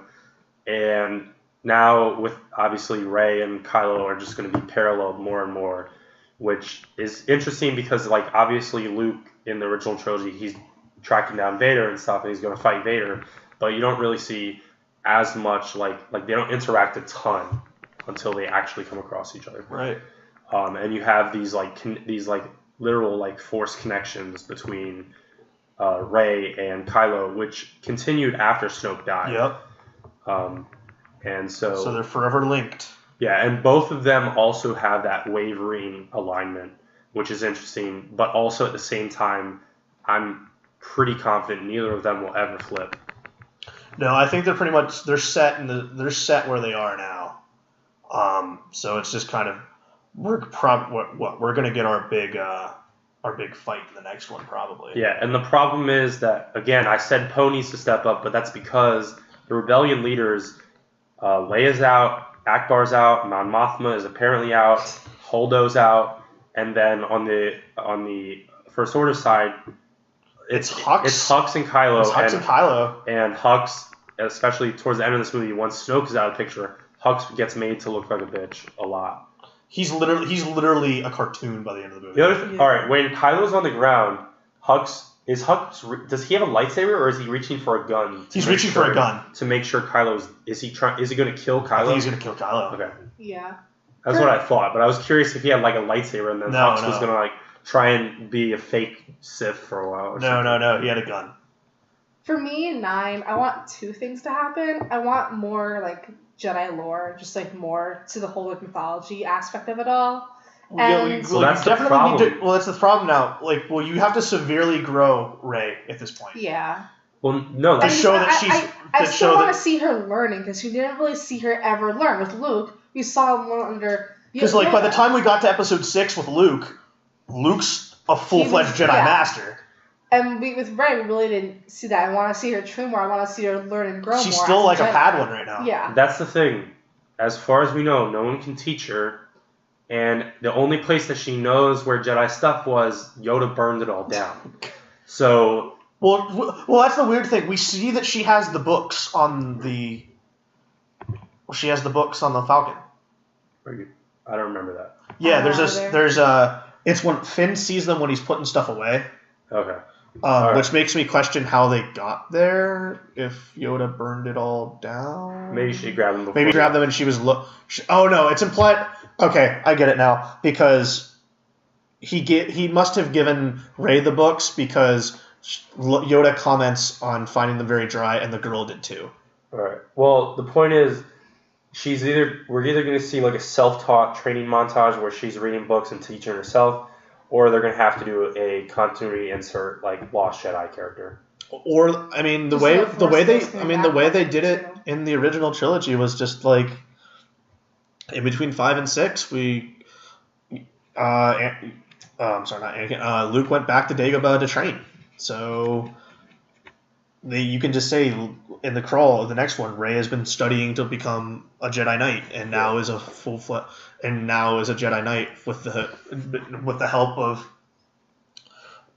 And now with obviously Rey and Kylo are just going to be paralleled more and more, which is interesting because like obviously Luke in the original trilogy he's tracking down Vader and stuff, and he's going to fight Vader, but you don't really see as much like they don't interact a ton until they actually come across each other. Right. And you have these literal like force connections between Rey and Kylo, which continued after Snoke died. Yep. And so they're forever linked. Yeah, and both of them also have that wavering alignment, which is interesting. But also at the same time, I'm pretty confident neither of them will ever flip. No, I think they're set where they are now. So it's just kind of we're gonna get our big fight in the next one probably. Yeah, and the problem is that again I said Poe needs to step up, but that's because the rebellion leaders, Leia's out, Akbar's out, Mon Mothma is apparently out, Holdo's out, and then on the First Order side, it's Hux and Kylo. It's Hux and Kylo. And Hux, especially towards the end of this movie, once Snoke is out of the picture, Hux gets made to look like a bitch a lot. He's literally a cartoon by the end of the movie. All right, when Kylo's on the ground, does he have a lightsaber or is he reaching for a gun? He's reaching for a gun to make sure is he going to kill Kylo? I think he's going to kill Kylo. Okay. Yeah. That's what I thought, but I was curious if he had like a lightsaber and then Hux was going to like try and be a fake Sith for a while. No, he had a gun. For me, in 9, I want 2 things to happen. I want more like Jedi lore, just like more to the whole like mythology aspect of it all. And that's the problem. That's the problem now. You have to severely grow Rey at this point. Yeah. Well, no, To that's show that she's. I To still show want to that. see her learning because we didn't really see her ever learn. With Luke, we saw him learn under. Because like by the time we got to episode 6 with Luke, Luke's a full-fledged Jedi Master. And with Rey, we really didn't see that. I want to see her train more. I want to see her learn and grow more. She's still like a Padawan right now. Yeah. That's the thing. As far as we know, no one can teach her. And the only place that she knows where Jedi stuff was, Yoda burned it all down. So... Well, that's the weird thing. We see that she has the books on the... She has the books on the Falcon. I don't remember that. Yeah, there's it's when Finn sees them when he's putting stuff away. Okay. Which makes me question how they got there. If Yoda burned it all down, Maybe she grabbed them. Maybe grabbed them and she was oh no, it's implied. Okay, I get it now because he must have given Rey the books because Yoda comments on finding them very dry and the girl did too. All right. Well, the point is. We're either going to see like a self-taught training montage where she's reading books and teaching herself, or they're going to have to do a continuity insert like Lost Jedi character. Or I mean the way they did it in the original trilogy was just like in between 5 and 6 Luke went back to Dagobah to train. So you can just say in the crawl of the next one, Rey has been studying to become a Jedi Knight, and now is a Jedi Knight with the help of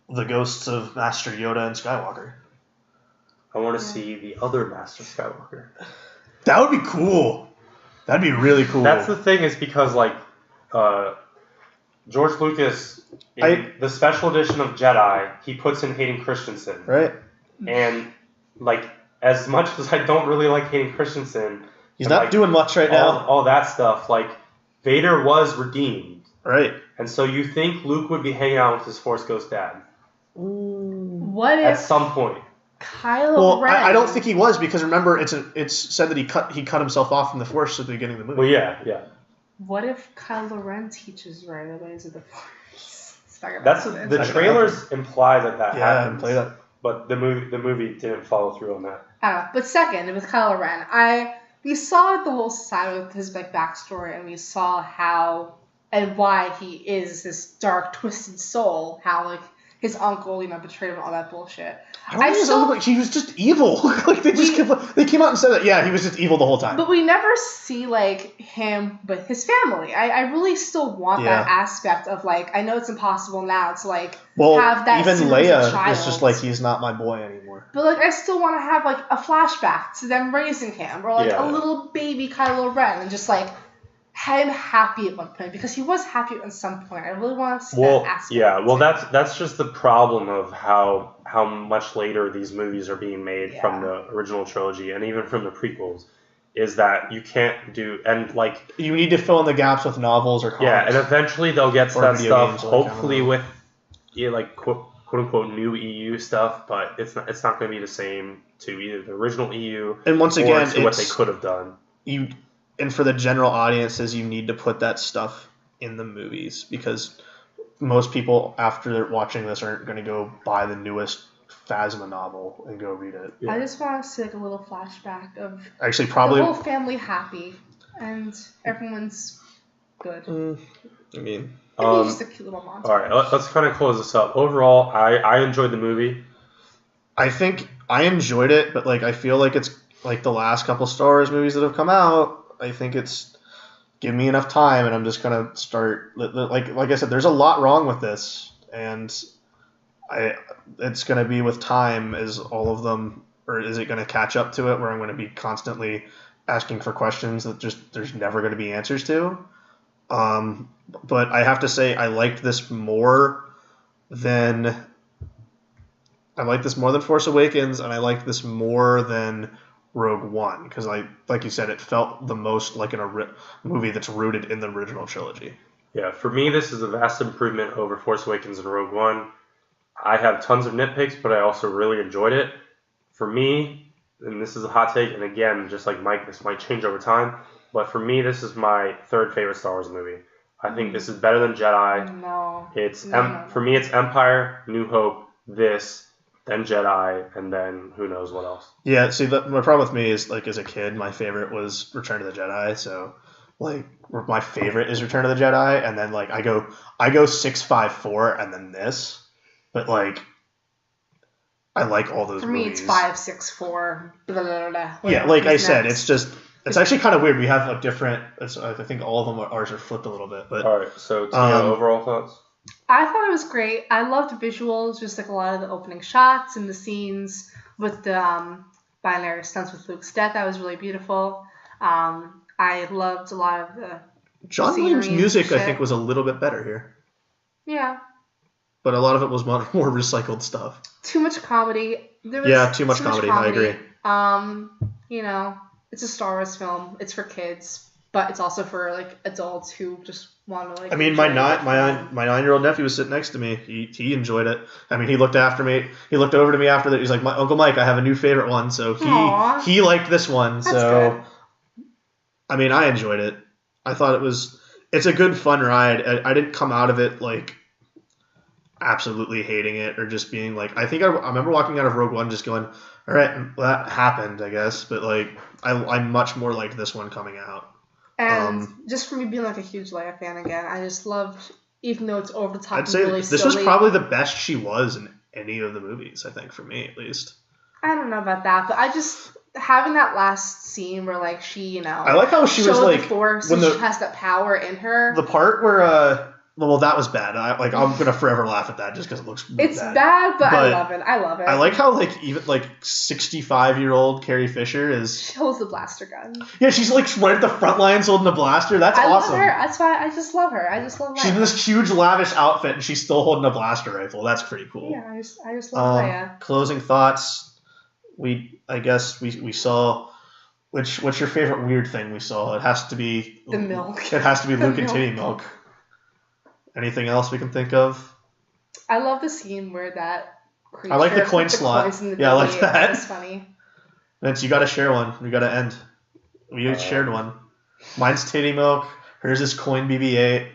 the ghosts of Master Yoda and Skywalker. I want to see the other Master Skywalker. That would be cool. That'd be really cool. That's the thing, is because like George Lucas in the special edition of Jedi, he puts in Hayden Christensen, right? And like. As much as I don't really like Hayden Christensen, he's not doing much right now. All that stuff, like Vader was redeemed, right? And so you think Luke would be hanging out with his Force Ghost dad? What if at some point? Kylo Ren? I don't think he was because remember it's said that he cut himself off from the Force at the beginning of the movie. Well, yeah. What if Kylo Ren teaches Rey the ways of the Force? The trailers imply that happens. Yeah, play that. But the movie didn't follow through on that. I don't know. But second, with Kylo Ren, we saw the whole side of his backstory, and we saw how and why he is this dark, twisted soul. How like his uncle, betrayed him, all that bullshit. He was just evil. Like they came out and said that. Yeah, he was just evil the whole time. But we never see like him with his family. I really still want that aspect of like I know it's impossible now to like have that. Even Leia is just like he's not my boy anymore. But like I still want to have like a flashback to them raising him or like a little baby Kylo Ren and just like him happy at one point because he was happy at some point. I really want to see that aspect. Yeah, well that's just the problem of how much later these movies are being made from the original trilogy and even from the prequels, is that you can't do and like you need to fill in the gaps with novels or comics. Yeah, and eventually they'll get to that stuff. Hopefully with like quote unquote new EU stuff, but it's not going to be the same to either the original EU and once again to what they could have done. And for the general audiences, you need to put that stuff in the movies because most people, after watching this, aren't going to go buy the newest Phasma novel and go read it. Yeah. I just want to see like a little flashback of actually probably the whole family happy and everyone's good. I mean, just a cute little montage. All right, let's kind of close this up. Overall, I enjoyed the movie. I think I enjoyed it, but like I feel like it's like the last couple Star Wars movies that have come out. I think it's give me enough time, and I'm just gonna start. Like I said, there's a lot wrong with this, and it's gonna be with time as all of them, or is it gonna catch up to it where I'm gonna be constantly asking for questions that just there's never gonna be answers to. But I have to say I liked this more than Force Awakens, and I liked this more than Rogue One because like you said, it felt the most like a movie that's rooted in the original trilogy. Yeah, for me, this is a vast improvement over Force Awakens and Rogue One. I have tons of nitpicks, but I also really enjoyed it. For me, and this is a hot take, and again, just like Mike, this might change over time, but for me, this is my third favorite Star Wars movie. I think this is better than Jedi. No. For me, it's Empire, New Hope, this, then Jedi, and then who knows what else. Yeah, see, my problem with me is, like, as a kid, my favorite was Return of the Jedi, so, like, my favorite is Return of the Jedi, and then, like, I go 6, 5, 4, and then this, but, like, I like all those For me, movies. it's 5, 6, 4, blah, blah, blah, blah. Yeah, like I said, it's just, it's actually kind of weird. We have, like, different, I think all of them, ours are flipped a little bit, but... Alright, so Tia, overall thoughts? I thought it was great. I loved the visuals, just like a lot of the opening shots and the scenes with the binary stunts with Luke's death. That was really beautiful. I loved a lot of the John Williams' music, I think, was a little bit better here. Yeah. But a lot of it was more recycled stuff. Too much comedy. Too much comedy. I agree. You know, it's a Star Wars film. It's for kids, but it's also for, like, adults who just want to, like... I mean, my 9-year-old nephew was sitting next to me. He enjoyed it. I mean, he looked after me. He looked over to me after that. He's like, Uncle Mike, I have a new favorite one. So he liked this one. That's so good. I mean, I enjoyed it. I thought it's a good, fun ride. I didn't come out of it, like, absolutely hating it or just being like, I think I remember walking out of Rogue One just going, all right, that happened, I guess. But, like, I much more liked this one coming out. And just for me being, like, a huge Leia fan again, I just loved, even though it's over the top I'd say really this silly, was probably the best she was in any of the movies, I think, for me at least. I don't know about that, but I just... Having that last scene where, like, she, you know... I like how she was, like... the Force and she has that power in her. The part where, well, that was bad. I'm going to forever laugh at that just because it looks bad. It's bad, but I love it. I love it. I like how, like, even, like, 65-year-old Carrie Fisher is... She holds the blaster gun. Yeah, she's, like, right at the front lines holding a blaster. That's awesome. I love her. That's why I just love her. I just love Leia. She's in this huge, lavish outfit, and she's still holding a blaster rifle. That's pretty cool. Yeah, I just love Leia. Closing thoughts. I guess we saw... What's your favorite weird thing we saw? It has to be... The milk. It has to be Luke and titty milk. Anything else we can think of? I love the scene where that creature... I like the coin slot. Yeah, I like that. It's funny. Vince, you gotta share one. We gotta end. We each shared one. Mine's titty milk. Hers is coin BB-8.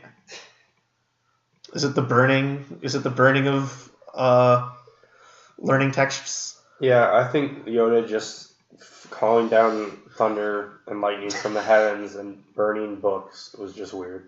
Is it the burning of learning texts? Yeah, I think Yoda just calling down thunder and lightning from the heavens and burning books was just weird.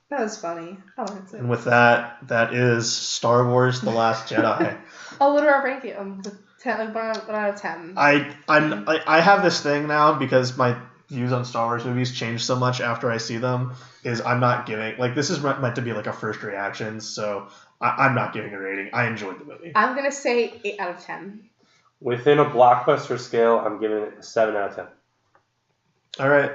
That was funny. I liked it. And with that is Star Wars: The Last Jedi. Oh, what are our rankings? 10, like 1 out of 10. I have this thing now because my views on Star Wars movies change so much after I see them. Is I'm not giving, like, this is meant to be like a first reaction, so I'm not giving a rating. I enjoyed the movie. I'm gonna say 8 out of 10. Within a blockbuster scale, I'm giving it a 7 out of 10. All right.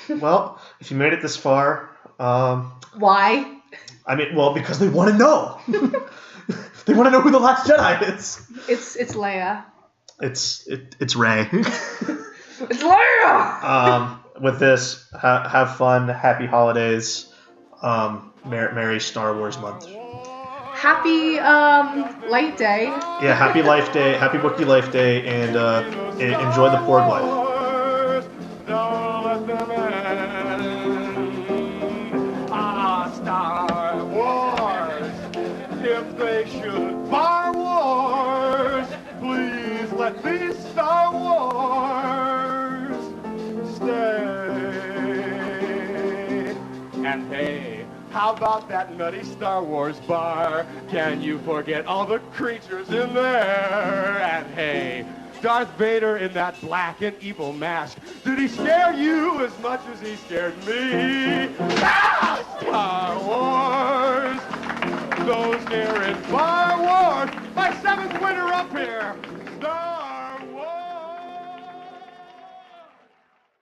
Well, if you made it this far, why? I mean, well, because they want to know. They want to know who the Last Jedi is. It's Leia. It's Rey. It's Leia. With this, have fun, happy holidays, merry Star Wars month. Happy Light Day. Yeah, happy Life Day, happy Wookiee Life Day, and enjoy the Porg life. Star Wars. If they should bar wars, please let these Star Wars stay. And hey, how about that nutty Star Wars bar? Can you forget all the creatures in there? And hey, Darth Vader in that black and evil mask. Did he scare you as much as he scared me? Ah, Star Wars! Those here in Star Wars! My 7th winner up here! Star